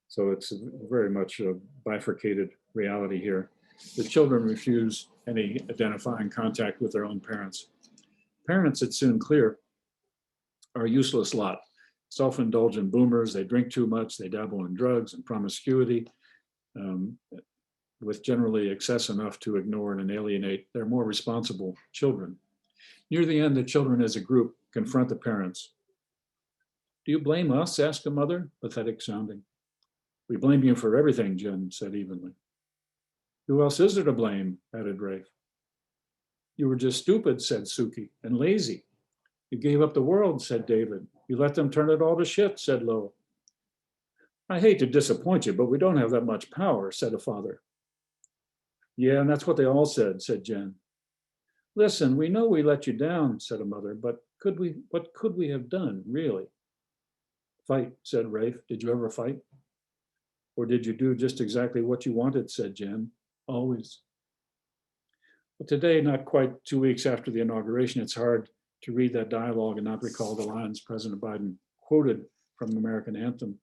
So it's very much a bifurcated reality here. The children refuse any identifying contact with their own parents. Parents, it's soon clear, are a useless lot. Self-indulgent boomers, they drink too much, they dabble in drugs and promiscuity, with generally excess enough to ignore and alienate their more responsible children. Near the end, the children as a group confront the parents. "Do you blame us?" asked the mother, pathetic sounding. "We blame you for everything," Jen said evenly. "Who else is there to blame?" added Rafe. "You were just stupid," said Suki, "and lazy. You gave up the world," said David. "You let them turn it all to shit," said Lo. "I hate to disappoint you, but we don't have that much power," said a father. "Yeah, and that's what they all said," said Jen. "Listen, we know we let you down," said a mother, "but what could we have done, really?" "Fight," said Rafe. "Did you ever fight?" "Or did you do just exactly what you wanted?" said Jen. "Always." But today, not quite 2 weeks after the inauguration, it's hard to read that dialogue and not recall the lines President Biden quoted from the American anthem.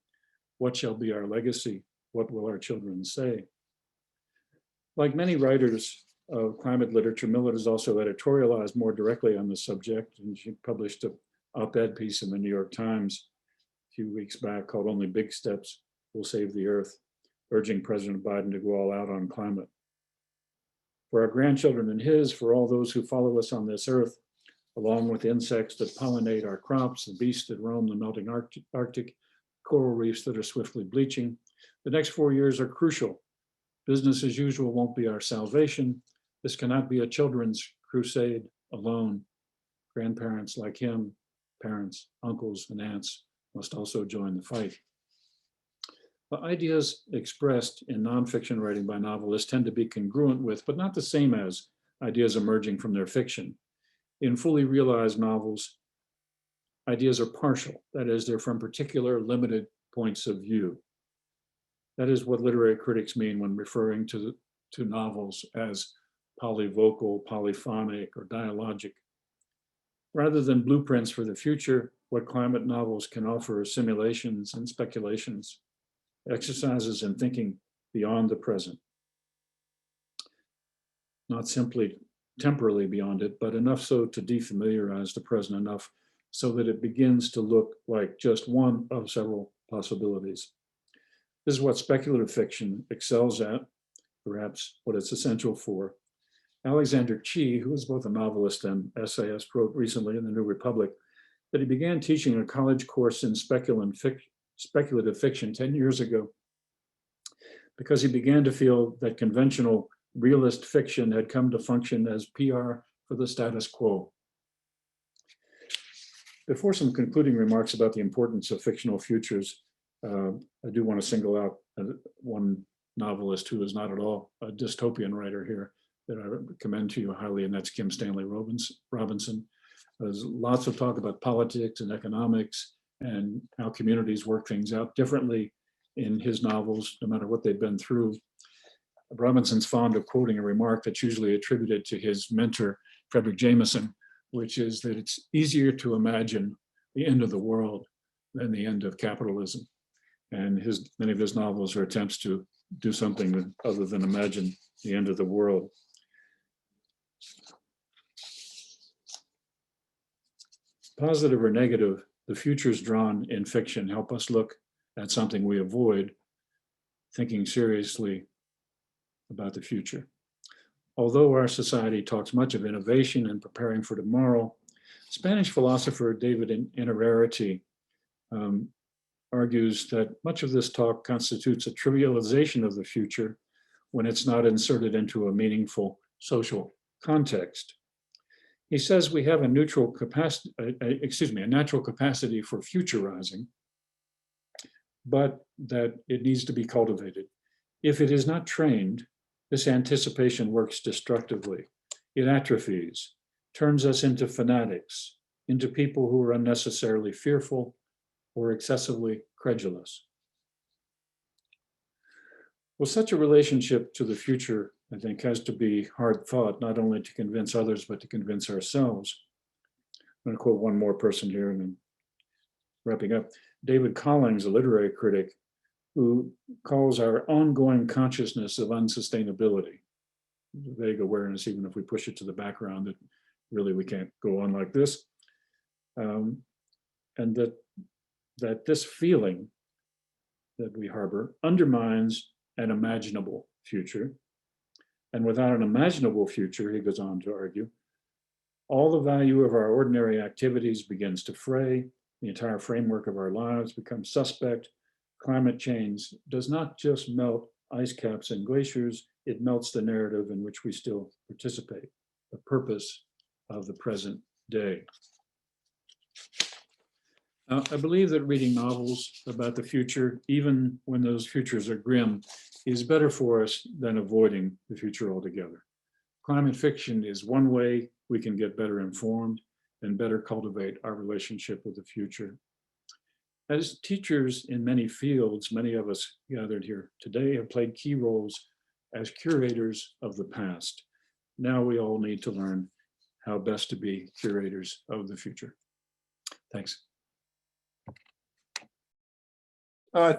"What shall be our legacy? What will our children say?" Like many writers of climate literature, Millet has also editorialized more directly on the subject, and she published an op-ed piece in the New York Times a few weeks back called "Only Big Steps Will Save the Earth," urging President Biden to go all out on climate. For our grandchildren and his, for all those who follow us on this earth, along with insects that pollinate our crops, the beasts that roam the melting Arctic, coral reefs that are swiftly bleaching, the next 4 years are crucial. Business as usual won't be our salvation. This cannot be a children's crusade alone. Grandparents like him, parents, uncles, and aunts must also join the fight. The ideas expressed in nonfiction writing by novelists tend to be congruent with, but not the same as, ideas emerging from their fiction. In fully realized novels, ideas are partial. That is, they're from particular limited points of view. That is what literary critics mean when referring to novels as polyvocal, polyphonic, or dialogic. Rather than blueprints for the future, what climate novels can offer are simulations and speculations, exercises in thinking beyond the present. Not simply temporally beyond it, but enough so to defamiliarize the present enough so that it begins to look like just one of several possibilities. This is what speculative fiction excels at, perhaps what it's essential for. Alexander Chee, who is both a novelist and essayist, wrote recently in the New Republic that he began teaching a college course in speculative fiction 10 years ago because he began to feel that conventional realist fiction had come to function as PR for the status quo. Before some concluding remarks about the importance of fictional futures, I do want to single out one novelist who is not at all a dystopian writer here that I commend to you highly, and that's Kim Stanley Robinson. There's lots of talk about politics and economics and how communities work things out differently in his novels, no matter what they've been through. Robinson's fond of quoting a remark that's usually attributed to his mentor, Frederick Jameson, which is that it's easier to imagine the end of the world than the end of capitalism. And many of his novels are attempts to do something other than imagine the end of the world. Positive or negative, the futures drawn in fiction help us look at something we avoid, thinking seriously about the future. Although our society talks much of innovation and preparing for tomorrow, Spanish philosopher David Emeritus argues that much of this talk constitutes a trivialization of the future when it's not inserted into a meaningful social context. He says we have a natural capacity for futurizing, but that it needs to be cultivated. If it is not trained, this anticipation works destructively. It atrophies, turns us into fanatics, into people who are unnecessarily fearful or excessively credulous. Well, such a relationship to the future, I think, has to be hard thought, not only to convince others, but to convince ourselves. I'm going to quote one more person here and then wrapping up. David Collins, a literary critic, who calls our ongoing consciousness of unsustainability, vague awareness, even if we push it to the background, that really we can't go on like this. And that this feeling that we harbor undermines an imaginable future. And without an imaginable future, he goes on to argue, all the value of our ordinary activities begins to fray, the entire framework of our lives becomes suspect. Climate change does not just melt ice caps and glaciers, it melts the narrative in which we still participate, the purpose of the present day. I believe that reading novels about the future, even when those futures are grim, is better for us than avoiding the future altogether. Climate fiction is one way we can get better informed and better cultivate our relationship with the future. As teachers in many fields, many of us gathered here today have played key roles as curators of the past. Now we all need to learn how best to be curators of the future. Thanks.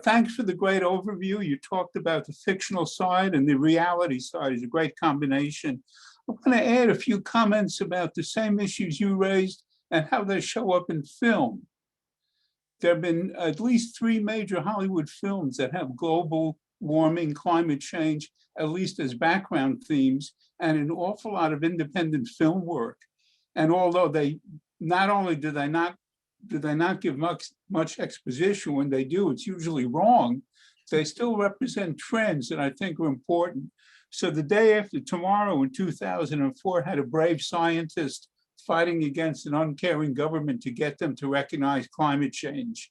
Thanks for the great overview. You talked about the fictional side and the reality side is a great combination. I want to add a few comments about the same issues you raised and how they show up in film. There have been at least 3 major Hollywood films that have global warming, climate change, at least as background themes, and an awful lot of independent film work. And although they not only do they not give much exposition, when they do, it's usually wrong, they still represent trends that I think are important. So The Day After Tomorrow in 2004 had a brave scientist fighting against an uncaring government to get them to recognize climate change,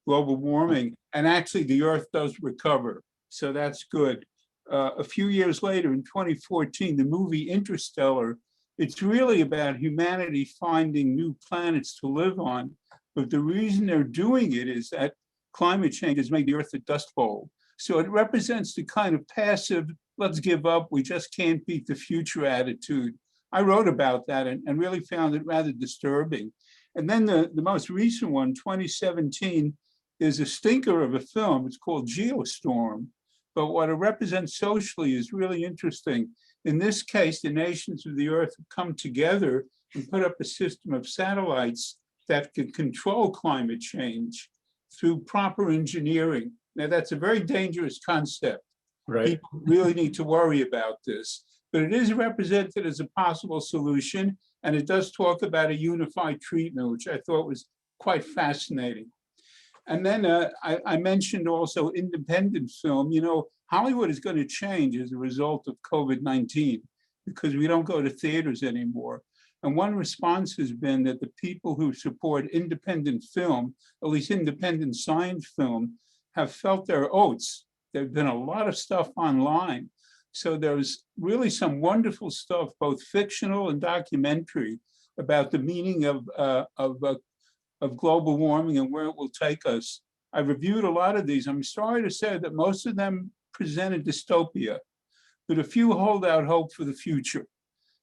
global warming, and actually the Earth does recover. So that's good. A few years later, in 2014, the movie Interstellar, it's really about humanity finding new planets to live on. But the reason they're doing it is that climate change has made the Earth a dust bowl. So it represents the kind of passive, let's give up, we just can't beat the future attitude. I wrote about that and really found it rather disturbing. And then the most recent one, 2017, is a stinker of a film. It's called Geostorm. But what it represents socially is really interesting. In this case, the nations of the Earth have come together and put up a system of satellites that can control climate change through proper engineering. Now, that's a very dangerous concept. Right. People really need to worry about this. But it is represented as a possible solution, and it does talk about a unified treatment, which I thought was quite fascinating. And then I mentioned also independent film. You know, Hollywood is going to change as a result of COVID-19 because we don't go to theaters anymore. And one response has been that the people who support independent film, at least independent science film, have felt their oats. There's been a lot of stuff online. So there's really some wonderful stuff, both fictional and documentary, about the meaning of global warming and where it will take us. I reviewed a lot of these. I'm sorry to say that most of them presented dystopia, but a few hold out hope for the future.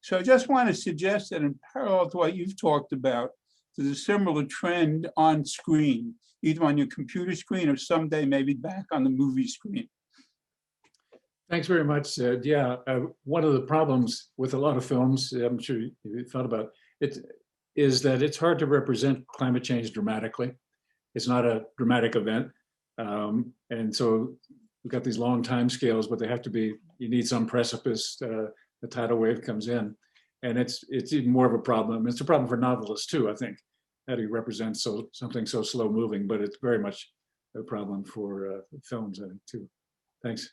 So I just want to suggest that in parallel to what you've talked about, there's a similar trend on screen, either on your computer screen or someday maybe back on the movie screen. Thanks very much, Sid. Yeah, one of the problems with a lot of films, I'm sure you thought about it, is that it's hard to represent climate change dramatically. It's not a dramatic event. And so we've got these long time scales, but they have to be, you need some precipice, the tidal wave comes in. And it's even more of a problem. It's a problem for novelists too, I think. How do you represent something so slow moving, but it's very much a problem for films, I think, too. Thanks.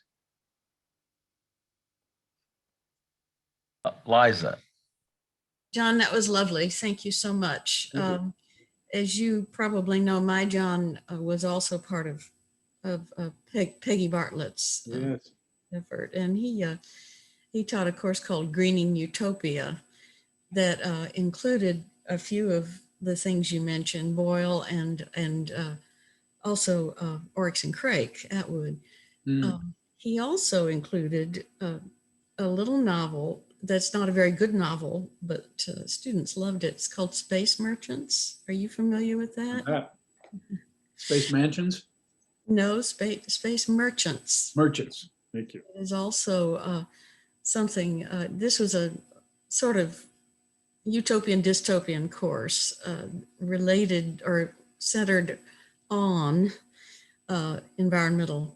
Liza. John, that was lovely. Thank you so much. As you probably know, my John was also part of Peggy Bartlett's effort, and he taught a course called Greening Utopia that included a few of the things you mentioned, Boyle and also Oryx and Crake, Atwood. He also included a little novel that's not a very good novel, but students loved it. It's called Space Merchants. Are you familiar with that? Space Mansions? No, Space Merchants. Merchants, thank you. It is also something, this was a sort of utopian dystopian course related or centered on environmental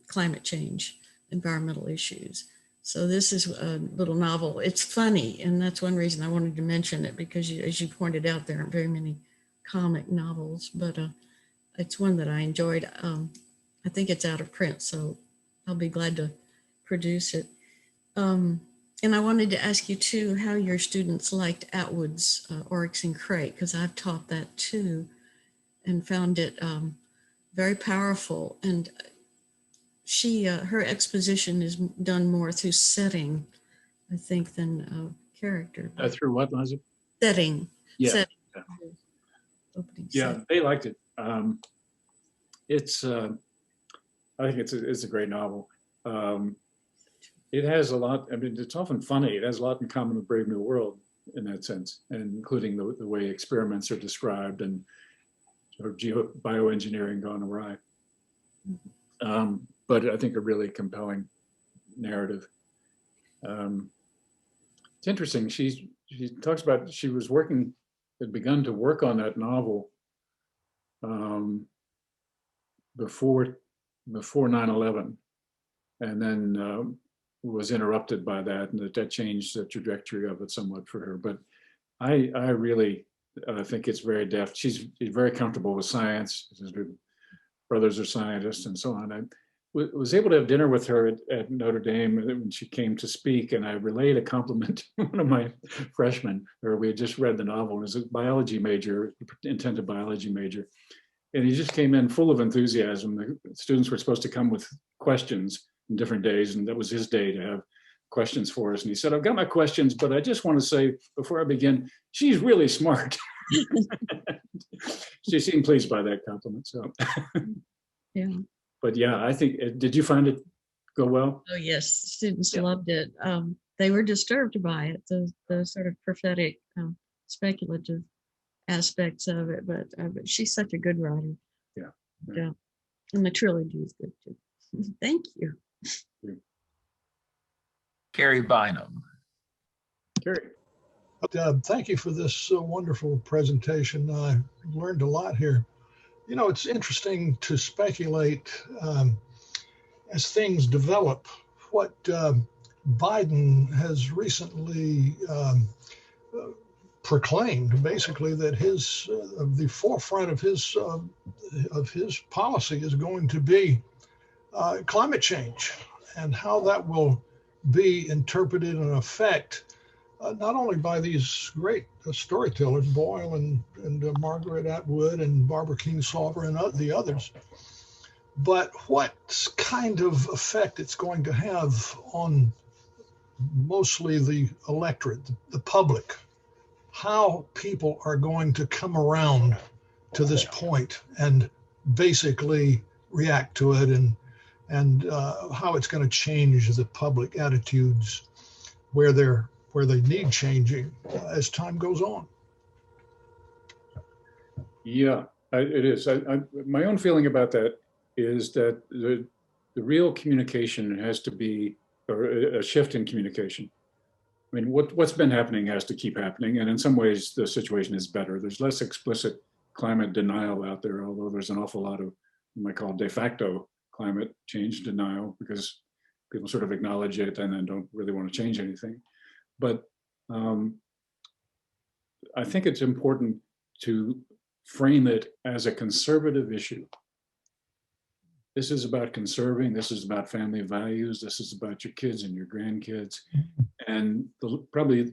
climate change, environmental issues. So this is a little novel. It's funny, and that's one reason I wanted to mention it, because as you pointed out, there aren't very many comic novels, but it's one that I enjoyed. I think it's out of print, so I'll be glad to produce it. And I wanted to ask you too, how your students liked Atwood's Oryx and Crake, because I've taught that too and found it very powerful. And her exposition is done more through setting, I think, than character. Through what, Liza? Setting. Yeah. Setting. Yeah, they liked it. I think it's a great novel. It has a lot, I mean, it's often funny. It has a lot in common with Brave New World in that sense, and including the way experiments are described and sort of bioengineering gone awry. But I think a really compelling narrative. It's interesting. She talks about she was had begun to work on that novel before 9/11, and then was interrupted by that, and that changed the trajectory of it somewhat for her. But I really think it's very deft. She's very comfortable with science. Her brothers are scientists and so on. I was able to have dinner with her at Notre Dame when she came to speak, and I relayed a compliment to one of my freshmen, or we had just read the novel. It was a biology major, intended biology major, and he just came in full of enthusiasm. The students were supposed to come with questions in different days, and that was his day to have questions for us. And he said, "I've got my questions, but I just want to say before I begin, she's really smart." She seemed pleased by that compliment. So, yeah. But yeah, I think, did you find it go well? Oh yes, students loved it. They were disturbed by it, the sort of prophetic, speculative aspects of it. But she's such a good writer. Yeah. And the trilogy is good too. Thank you. Carrie Bynum. Carrie. Thank you for this wonderful presentation. I learned a lot here. You know, it's interesting to speculate as things develop. What Biden has recently proclaimed, basically, that the forefront of his policy is going to be climate change, and how that will be interpreted and affect not only by these great storytellers, Boyle and Margaret Atwood and Barbara Kingsolver and the others, but what kind of effect it's going to have on mostly the electorate, the public. how people are going to come around to this point and basically react to it, and how it's going to change the public attitudes where they need changing as time goes on. Yeah, it is. My own feeling about that is that the real communication has to be, or a shift in communication. I mean, what's been happening has to keep happening. And in some ways, the situation is better. There's less explicit climate denial out there, although there's an awful lot of what you might call de facto climate change denial, because people sort of acknowledge it and then don't really want to change anything. But I think it's important to frame it as a conservative issue. This is about conserving, this is about family values, this is about your kids and your grandkids. And probably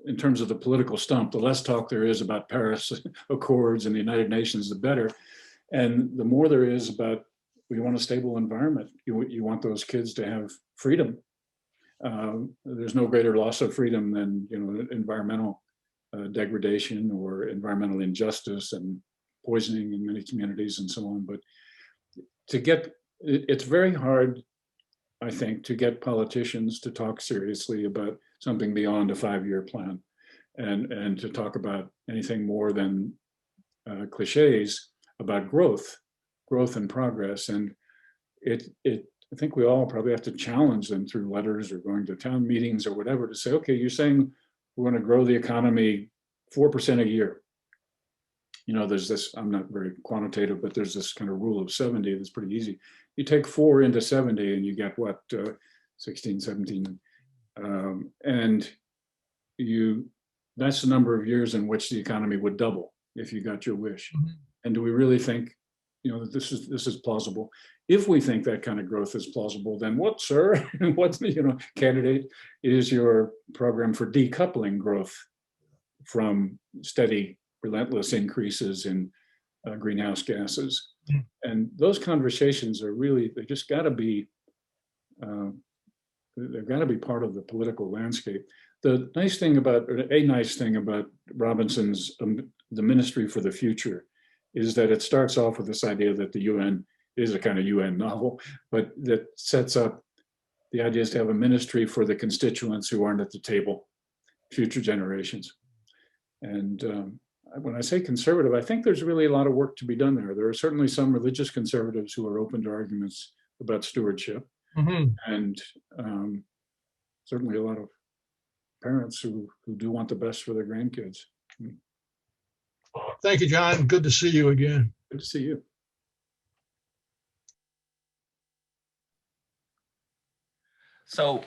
in terms of the political stump, the less talk there is about Paris Accords and the United Nations, the better. And the more there is about, we want a stable environment. You want those kids to have freedom. There's no greater loss of freedom than environmental degradation or environmental injustice and poisoning in many communities and so on. But it's very hard, I think, to get politicians to talk seriously about something beyond a 5-year plan, and to talk about anything more than cliches about growth and progress. And I think we all probably have to challenge them through letters or going to town meetings or whatever to say, okay, you're saying we're going to grow the economy 4% a year. There's this, I'm not very quantitative, but there's this kind of rule of 70 that's pretty easy. You take 4 into 70 and you get what, 16, 17. And that's the number of years in which the economy would double if you got your wish. Mm-hmm. And do we really think, that this is plausible? If we think that kind of growth is plausible, then what, sir? What, candidate is your program for decoupling growth from steady, relentless increases in greenhouse gases? Mm. And those conversations are really, they just got to be, they've got to be part of the political landscape. A nice thing about Robinson's The Ministry for the Future is that it starts off with this idea that the UN is a kind of UN novel, but that sets up the idea is to have a ministry for the constituents who aren't at the table, future generations. And when I say conservative, I think there's really a lot of work to be done there. There are certainly some religious conservatives who are open to arguments about stewardship, mm-hmm. and certainly a lot of parents who do want the best for their grandkids. Thank you, John. Good to see you again. Good to see you. So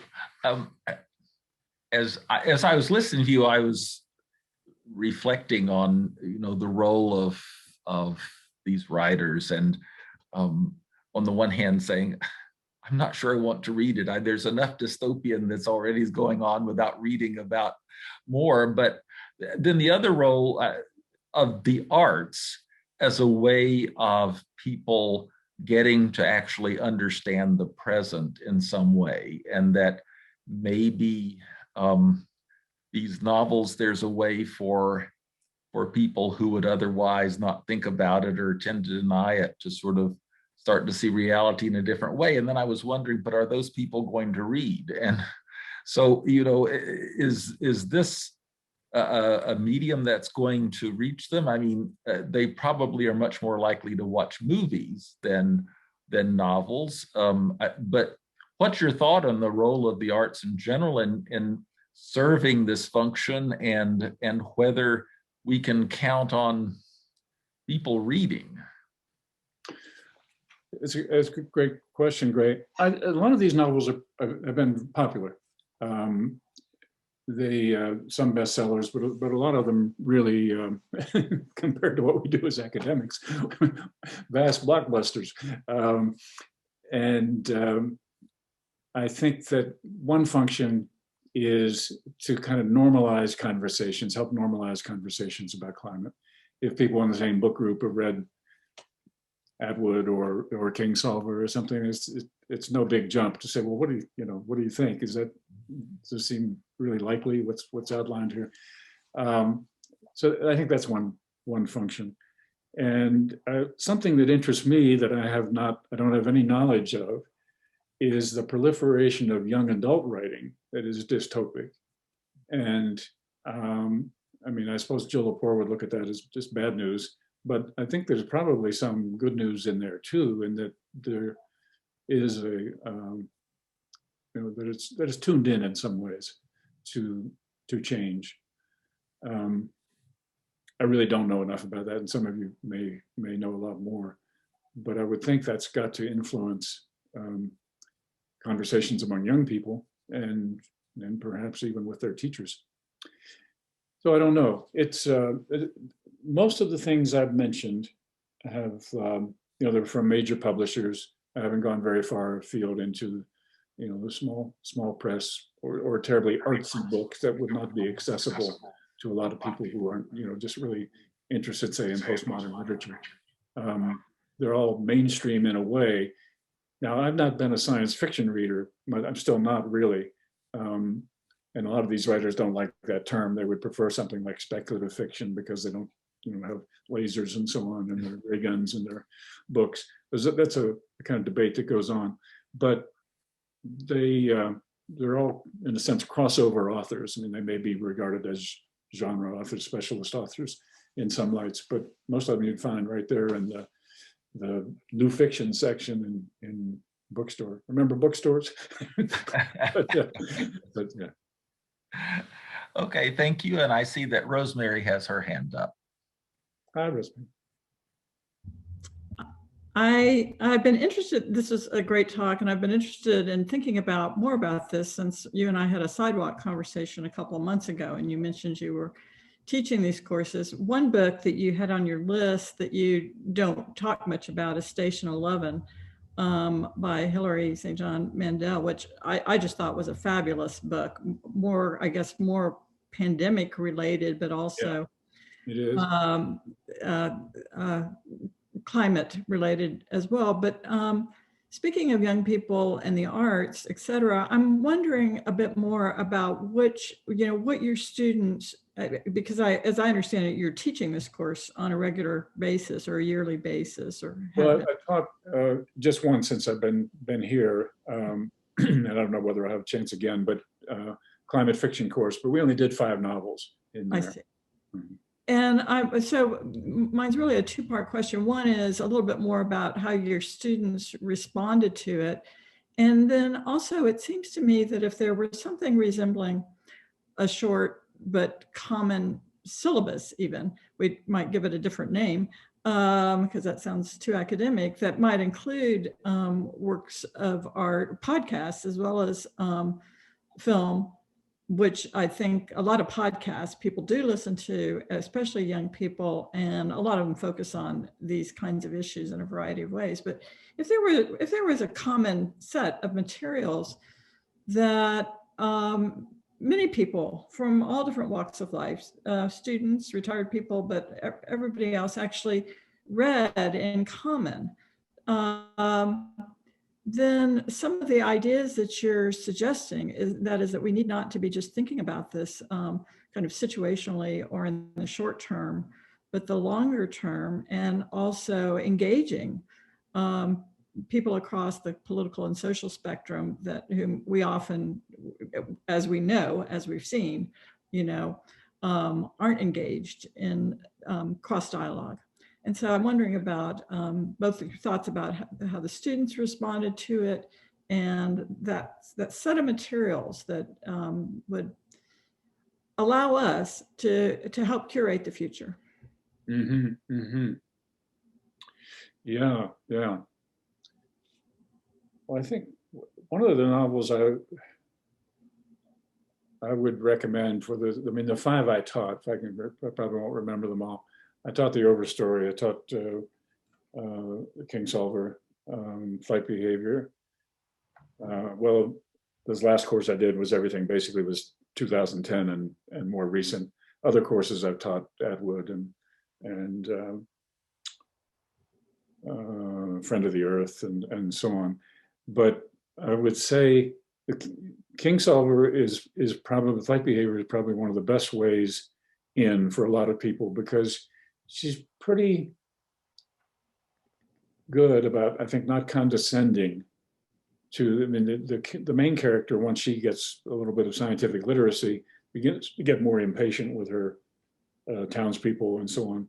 as I was listening to you, I was reflecting on the role of these writers, and on the one hand saying, I'm not sure I want to read it. There's enough dystopian that's already going on without reading about more. But then the other role of the arts as a way of people getting to actually understand the present in some way, and that maybe these novels, there's a way for people who would otherwise not think about it or tend to deny it to sort of start to see reality in a different way. And then I was wondering, but are those people going to read? And so, is this a medium that's going to reach them? I mean, they probably are much more likely to watch movies than novels. But what's your thought on the role of the arts in general in serving this function, and whether we can count on people reading? It's a great question, Gray. A lot of these novels have been popular. Some bestsellers, but a lot of them really, compared to what we do as academics, vast blockbusters. I think that one function is to kind of normalize conversations, help normalize conversations about climate. If people in the same book group have read Atwood or Kingsolver or something, it's no big jump to say, well, what do you think? Does it seem really likely what's outlined here? So I think that's one function. And something that interests me that I don't have any knowledge of is the proliferation of young adult writing that is dystopic. And I mean, I suppose Jill Lepore would look at that as just bad news, but I think there's probably some good news in there too, in that there is that it's tuned in some ways to change. I really don't know enough about that, and some of you may know a lot more, but I would think that's got to influence conversations among young people and perhaps even with their teachers. So I don't know. It's most of the things I've mentioned have, they're from major publishers. I haven't gone very far afield into, the small press or terribly artsy books that would not be accessible to a lot of people who aren't, just really interested, say, in postmodern literature. They're all mainstream in a way. Now, I've not been a science fiction reader, but I'm still not really. And a lot of these writers don't like that term. They would prefer something like speculative fiction because they don't, have lasers and so on and their ray guns in their books. That's a kind of debate that goes on. But they're all, in a sense, crossover authors. I mean, they may be regarded as genre authors, specialist authors in some lights, but most of them you'd find right there in the new fiction section in bookstore. Remember bookstores? but yeah. Okay, thank you. And I see that Rosemary has her hand up. Hi, Rosemary. I've been interested, this is a great talk, and I've been interested in thinking more about this since you and I had a sidewalk conversation a couple of months ago, and you mentioned you were teaching these courses. One book that you had on your list that you don't talk much about is Station 11 by Hilary St. John Mandel, which I just thought was a fabulous book, more pandemic related, but also it is. Climate related as well. But speaking of young people and the arts, et cetera, I'm wondering a bit more about what your students, because as I understand it, you're teaching this course on a regular basis or a yearly basis, or well, I taught just once since I've been here, and I don't know whether I'll have a chance again, but climate fiction course, but we only did 5 novels in there. I see. Mm-hmm. And so mine's really a 2-part question. One is a little bit more about how your students responded to it. And then also, it seems to me that if there were something resembling a short but common syllabus, even, we might give it a different name, because that sounds too academic, that might include works of art, podcasts, as well as film, which I think a lot of podcasts people do listen to, especially young people, and a lot of them focus on these kinds of issues in a variety of ways. But if there was a common set of materials that many people from all different walks of life, students, retired people, but everybody else actually read in common, then some of the ideas that you're suggesting is that we need not to be just thinking about this kind of situationally or in the short term, but the longer term, and also engaging people across the political and social spectrum whom we often, as we know, as we've seen, aren't engaged in cross dialogue. And so I'm wondering about both your thoughts about how the students responded to it, and that set of materials that would allow us to help curate the future. Mm-hmm, mm-hmm. Yeah. Well, I think one of the novels I would recommend for the 5 I taught, I probably won't remember them all. I taught the Overstory. I taught Kingsolver, Flight Behavior. Well, this last course I did was everything basically was 2010 and more recent. Other courses I've taught Atwood and Friend of the Earth and so on. But I would say the Kingsolver is probably, Flight Behavior is probably one of the best ways in for a lot of people, because she's pretty good about, I think, not condescending to, I mean, the main character, once she gets a little bit of scientific literacy, begins to get more impatient with her townspeople and so on.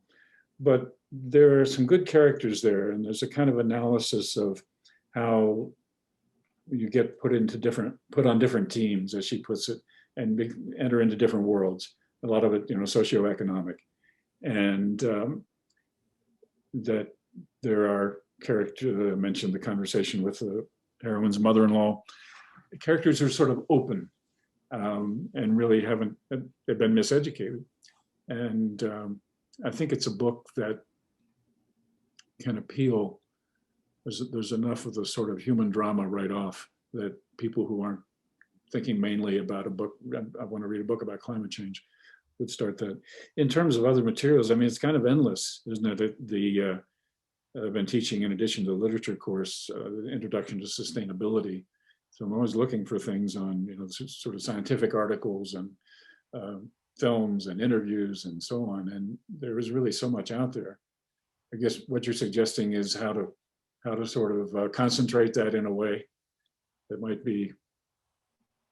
But there are some good characters there, and there's a kind of analysis of how you get put on different teams, as she puts it, and enter into different worlds. A lot of it, socioeconomic, and that there are characters. I mentioned the conversation with the heroine's mother-in-law. The characters are sort of open and really they've been miseducated. And I think it's a book that can appeal. There's enough of the sort of human drama right off that people who aren't thinking mainly about a book, I want to read a book about climate change, would start that. In terms of other materials, I mean, it's kind of endless, isn't it? I've been teaching, in addition to the literature course, the Introduction to Sustainability. So I'm always looking for things on, sort of scientific articles and films and interviews and so on. And there is really so much out there. I guess what you're suggesting is how to sort of concentrate that in a way that might be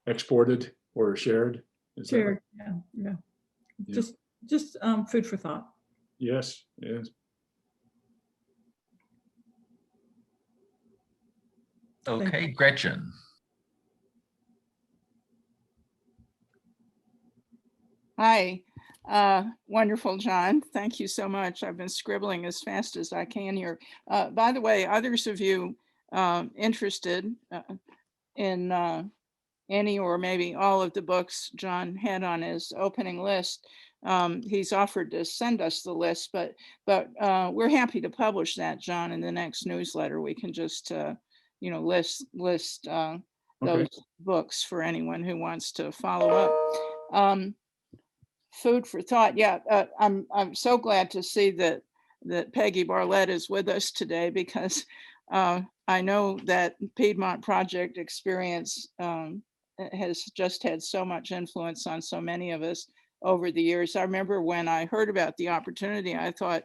exported or shared. Shared, yeah. Just food for thought. Yes. Okay, Gretchen. Hi, wonderful, John. Thank you so much. I've been scribbling as fast as I can here. By the way, others of you interested in any or maybe all of the books John had on his opening list, he's offered to send us the list, but we're happy to publish that, John, in the next newsletter. We can just list those books for anyone who wants to follow up. Food for thought. Yeah, I'm so glad to see that Peggy Barlett is with us today, because I know that Piedmont Project experience has just had so much influence on so many of us over the years. I remember when I heard about the opportunity, I thought,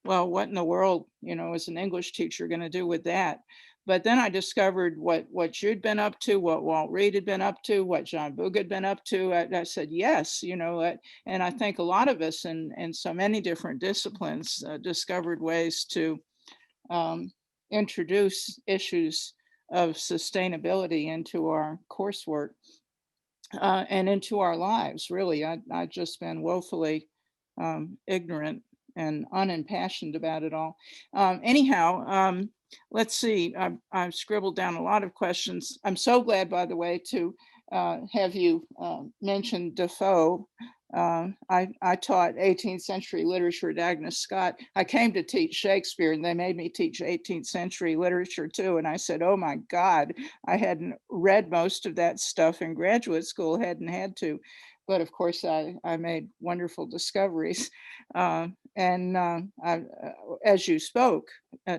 well, what in the world, is an English teacher going to do with that? But then I discovered what you'd been up to, what Walt Reed had been up to, what John Boog had been up to. I said, yes, and I think a lot of us in so many different disciplines discovered ways to introduce issues of sustainability into our coursework and into our lives. Really, I've just been woefully ignorant and unimpassioned about it all. Anyhow, let's see, I've scribbled down a lot of questions. I'm so glad, by the way, to have you mention Defoe. I taught 18th century literature at Agnes Scott. I came to teach Shakespeare, and they made me teach 18th century literature too. And I said, oh my God, I hadn't read most of that stuff in graduate school, hadn't had to. But of course, I made wonderful discoveries. As you spoke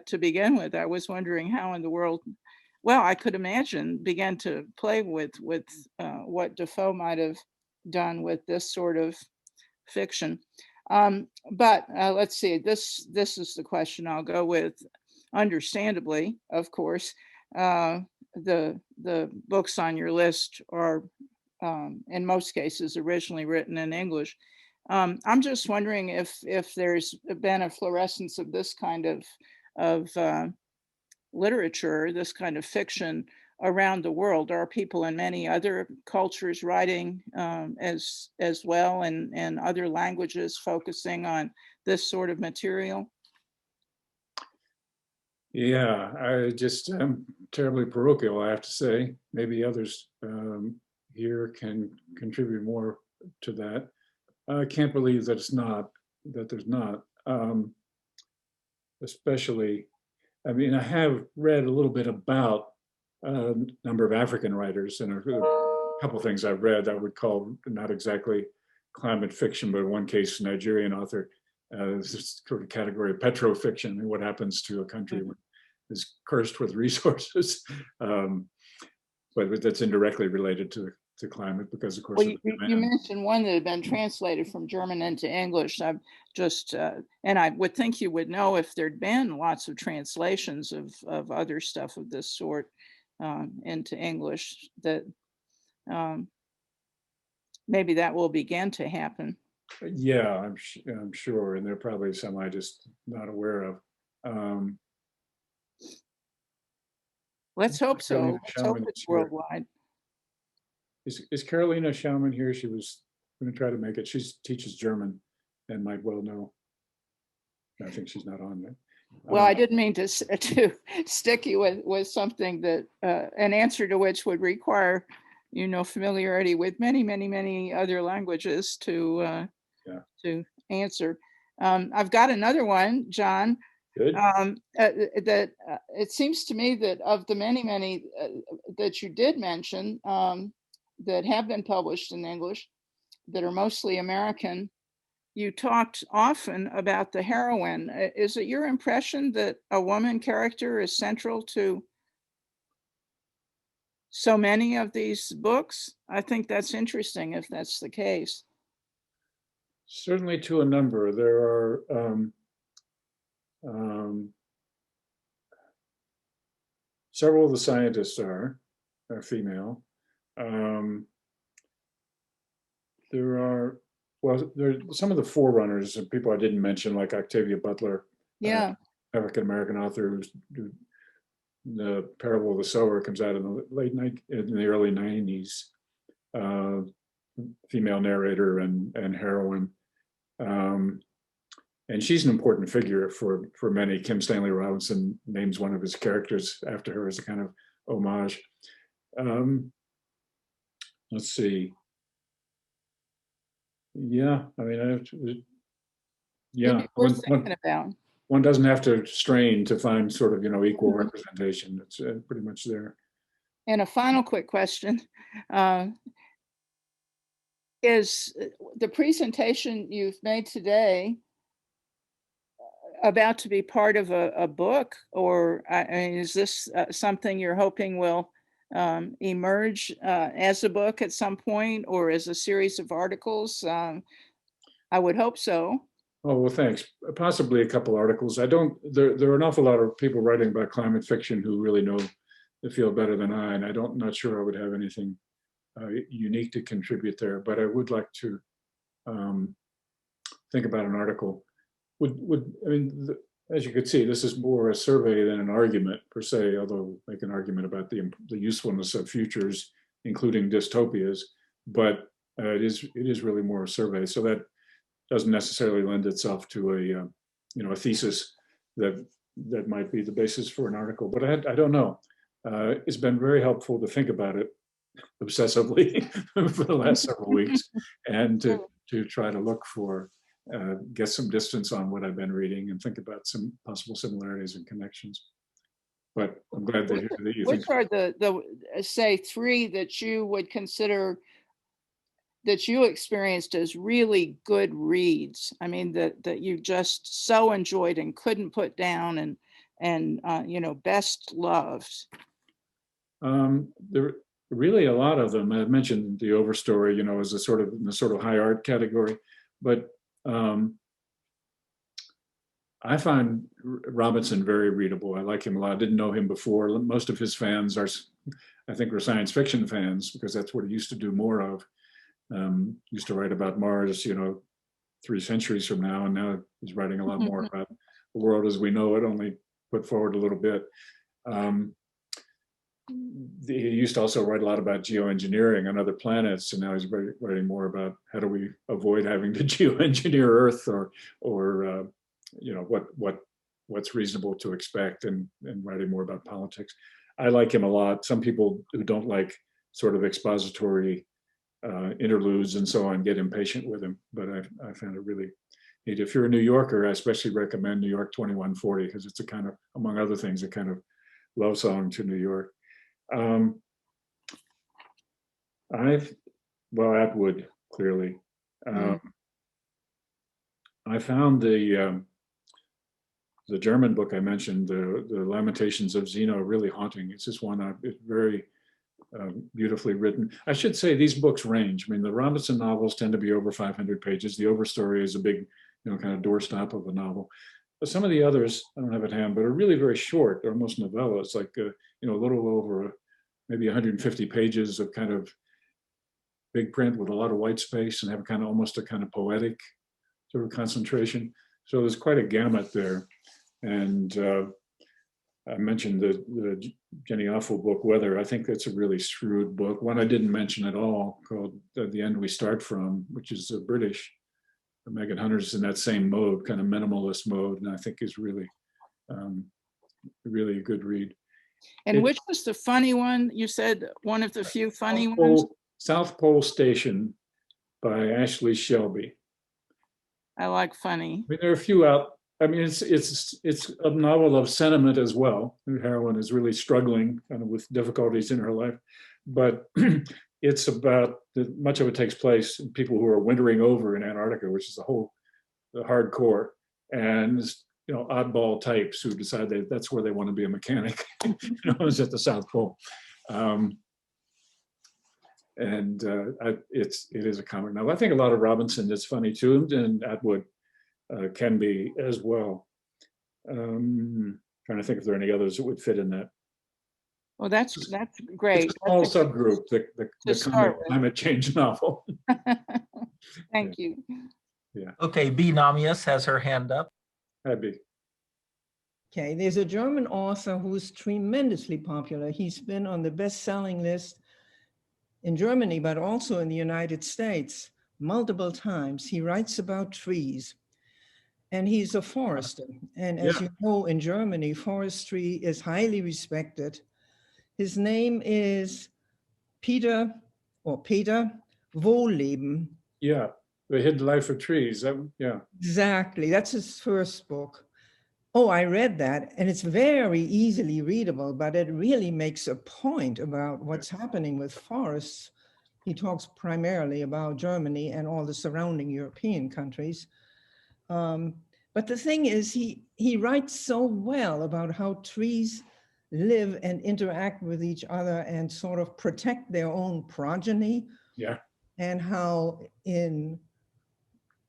to begin with, I was wondering how in the world, well, I could imagine, began to play with what Defoe might have done with this sort of fiction. But let's see, this is the question I'll go with. Understandably, of course, the books on your list are in most cases originally written in English. I'm just wondering if there's been a fluorescence of this kind of literature, this kind of fiction around the world. Are people in many other cultures writing as well, and other languages focusing on this sort of material? Yeah, I just am terribly parochial, I have to say. Maybe others here can contribute more to that. I can't believe that there's not, especially, I mean, I have read a little bit about a number of African writers, and a couple of things I've read I would call not exactly climate fiction, but in one case, Nigerian author, this sort of category of petrofiction, and what happens to a country when is cursed with resources. but that's indirectly related to climate because, of course, Well, of the you demand. mentioned one that had been translated from German into English. I'm just, and I would think you would know if there'd been lots of translations of other stuff of this sort into English, that maybe that will begin to happen. Yeah, I'm sure, and there are probably some I just not aware of. Let's hope so. Carolina Let's hope Schauman it's is here. worldwide. Is Carolina Schauman here? She was going to try to make it. She teaches German and might well know. I think she's not on there. Well, I didn't mean to stick you with something that an answer to which would require, familiarity with many other languages to answer. I've got another one, John. Good. That it seems to me that of the many that you did mention that have been published in English, that are mostly American, you talked often about the heroine. Is it your impression that a woman character is central to so many of these books? I think that's interesting if that's the case. Certainly to a number. There are several of the scientists are female. There are some of the forerunners of people I didn't mention, like Octavia Butler, African-American author who the Parable of the Sower comes out in the early 90s. Female narrator and heroine. And she's an important figure for many. Kim Stanley Robinson names one of his characters after her as a kind of homage. Let's see. Yeah, I mean, one doesn't have to strain to find sort of, equal representation. It's pretty much there. And a final quick question. Is the presentation you've made today about to be part of a book, or is this something you're hoping will emerge as a book at some point, or as a series of articles? I would hope so. Oh, well, thanks. Possibly a couple articles. There are an awful lot of people writing about climate fiction who really know the field better than I, and I'm not sure I would have anything unique to contribute there, but I would like to think about an article. As you could see, this is more a survey than an argument per se, although make an argument about the usefulness of futures, including dystopias, but it is really more a survey. So that doesn't necessarily lend itself to a thesis that might be the basis for an article, but I don't know. It's been very helpful to think about it obsessively for the last several weeks, and to try to look for, get some distance on what I've been reading and think about some possible similarities and connections. But I'm glad to hear that you think. Which are the say three that you would consider that you experienced as really good reads? I mean, that you just so enjoyed and couldn't put down and best loved. There really a lot of them. I mentioned the Overstory, as a sort of high art category, but I find Robinson very readable. I like him a lot. I didn't know him before. Most of his fans are science fiction fans, because that's what he used to do more of. Used to write about Mars, 3 centuries from now, and now he's writing a lot more about the world as we know it, only put forward a little bit. He used to also write a lot about geoengineering on other planets, and now he's writing more about how do we avoid having to geoengineer Earth, or what's reasonable to expect, and writing more about politics. I like him a lot. Some people who don't like sort of expository interludes and so on get impatient with him, but I found it really neat. If you're a New Yorker, I especially recommend New York 2140, because it's a kind of, among other things, a kind of love song to New York. Atwood, clearly. I found the German book I mentioned, the Lamentations of Zeno, really haunting. It's just one it's very beautifully written. I should say these books range. I mean, the Robinson novels tend to be over 500 pages. The Overstory is a big, kind of doorstop of a novel. But some of the others, I don't have at hand, but are really very short. They're almost novellas, like, a little over maybe 150 pages of kind of big print with a lot of white space and have kind of almost a kind of poetic sort of concentration. So there's quite a gamut there. And I mentioned the Jenny Offel book, Weather. I think that's a really shrewd book. One I didn't mention at all, called The End We Start From, which is a British. Megan Hunter's in that same mode, kind of minimalist mode, and I think is really, really a good read. And which was the funny one? You said one of the few funny ones? South Pole Station by Ashley Shelby. I like funny. I mean, there are a few out. I mean, it's a novel of sentiment as well. The heroine is really struggling kind of with difficulties in her life, but it's about much of it takes place in people who are wintering over in Antarctica, which is the hardcore, and oddball types who decide that's where they want to be a mechanic. Is at the South Pole, and it is a comic novel. I think a lot of Robinson is funny too, and Atwood can be as well. Trying to think if there are any others that would fit in that. Well, that's great. It's a small subgroup, the climate change novel. Thank you. Yeah. Okay, B. Namias has her hand up. Hi, B. Okay, there's a German author who's tremendously popular. He's been on the best-selling list in Germany, but also in the United States multiple times. He writes about trees. And he's a forester. And as you know, in Germany, forestry is highly respected. His name is Peter Wohlleben. Yeah, The Hidden Life of Trees. Yeah. Exactly. That's his first book. Oh, I read that, and it's very easily readable, but it really makes a point about what's happening with forests. He talks primarily about Germany and all the surrounding European countries. But the thing is, he writes so well about how trees live and interact with each other and sort of protect their own progeny. Yeah. And how in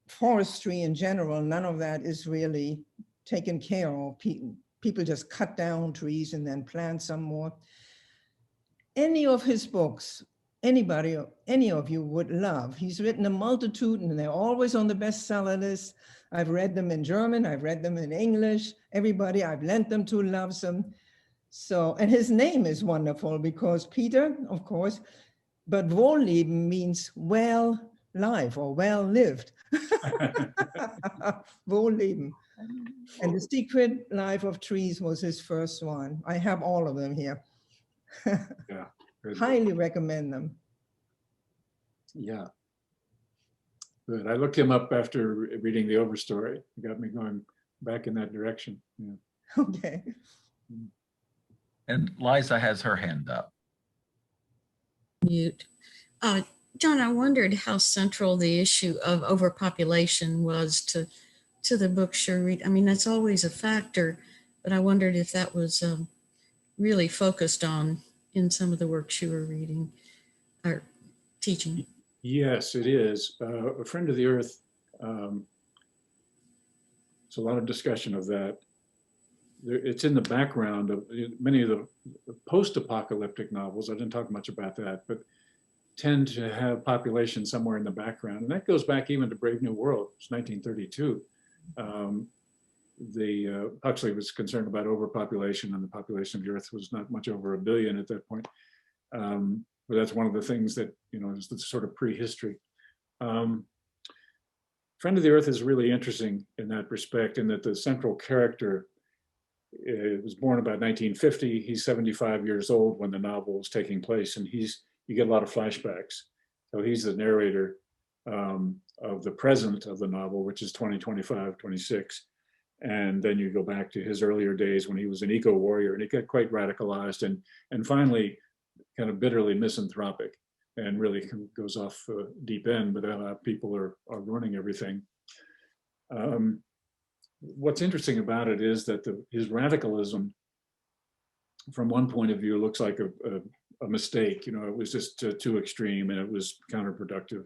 forestry in general, none of that is really taken care of. People just cut down trees and then plant some more. Any of his books, any of you would love. He's written a multitude and they're always on the bestseller list. I've read them in German, I've read them in English. Everybody I've lent them to loves them. So, and his name is wonderful because Peter, of course, but Wohlleben means well life or well lived. Wohlleben. And The Secret Life of Trees was his first one. I have all of them here. Yeah. Highly recommend them. Yeah. Good. I looked him up after reading the Overstory. It got me going back in that direction. Yeah. Okay. And Liza has her hand up. Mute. John, I wondered how central the issue of overpopulation was to the books you're reading. I mean, that's always a factor, but I wondered if that was really focused on in some of the works you were reading or teaching. Yes, it is. A Friend of the Earth, there's a lot of discussion of that. It's in the background of many of the post-apocalyptic novels. I didn't talk much about that, but tend to have population somewhere in the background. And that goes back even to Brave New World. It's 1932. Huxley was concerned about overpopulation, and the population of the Earth was not much over 1 billion at that point. But that's one of the things that, is the sort of prehistory. Friend of the Earth is really interesting in that respect, in that the central character was born about 1950. He's 75 years old when the novel is taking place, and you get a lot of flashbacks. So he's the narrator of the present of the novel, which is 2025, 26. And then you go back to his earlier days when he was an eco-warrior, and he got quite radicalized and finally kind of bitterly misanthropic, and really goes off deep end, but people are ruining everything. What's interesting about it is that his radicalism, from one point of view, looks like a mistake. You know, it was just too extreme and it was counterproductive.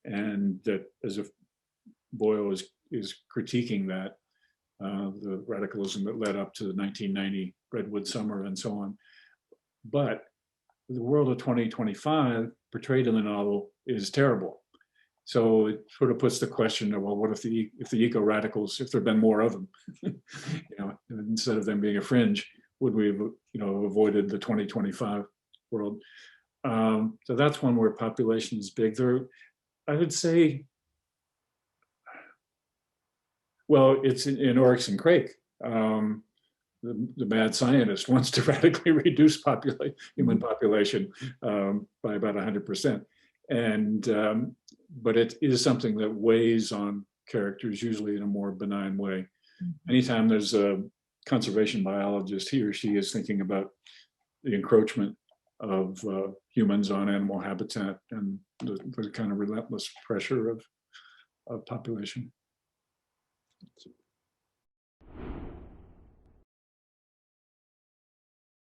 And that as if Boyle is critiquing that, the radicalism that led up to the 1990 Redwood Summer and so on. But the world of 2025 portrayed in the novel is terrible. So it sort of puts the question of, well, what if the eco-radicals, if there'd been more of them, you know, instead of them being a fringe, would we have, you know, avoided the 2025 world? So that's one where population is big. There, I would say, well, it's in Oryx and Crake. The mad scientist wants to radically reduce human population by about 100%. And but it is something that weighs on characters, usually in a more benign way. Anytime there's a conservation biologist, he or she is thinking about the encroachment of humans on animal habitat and the kind of relentless pressure of population.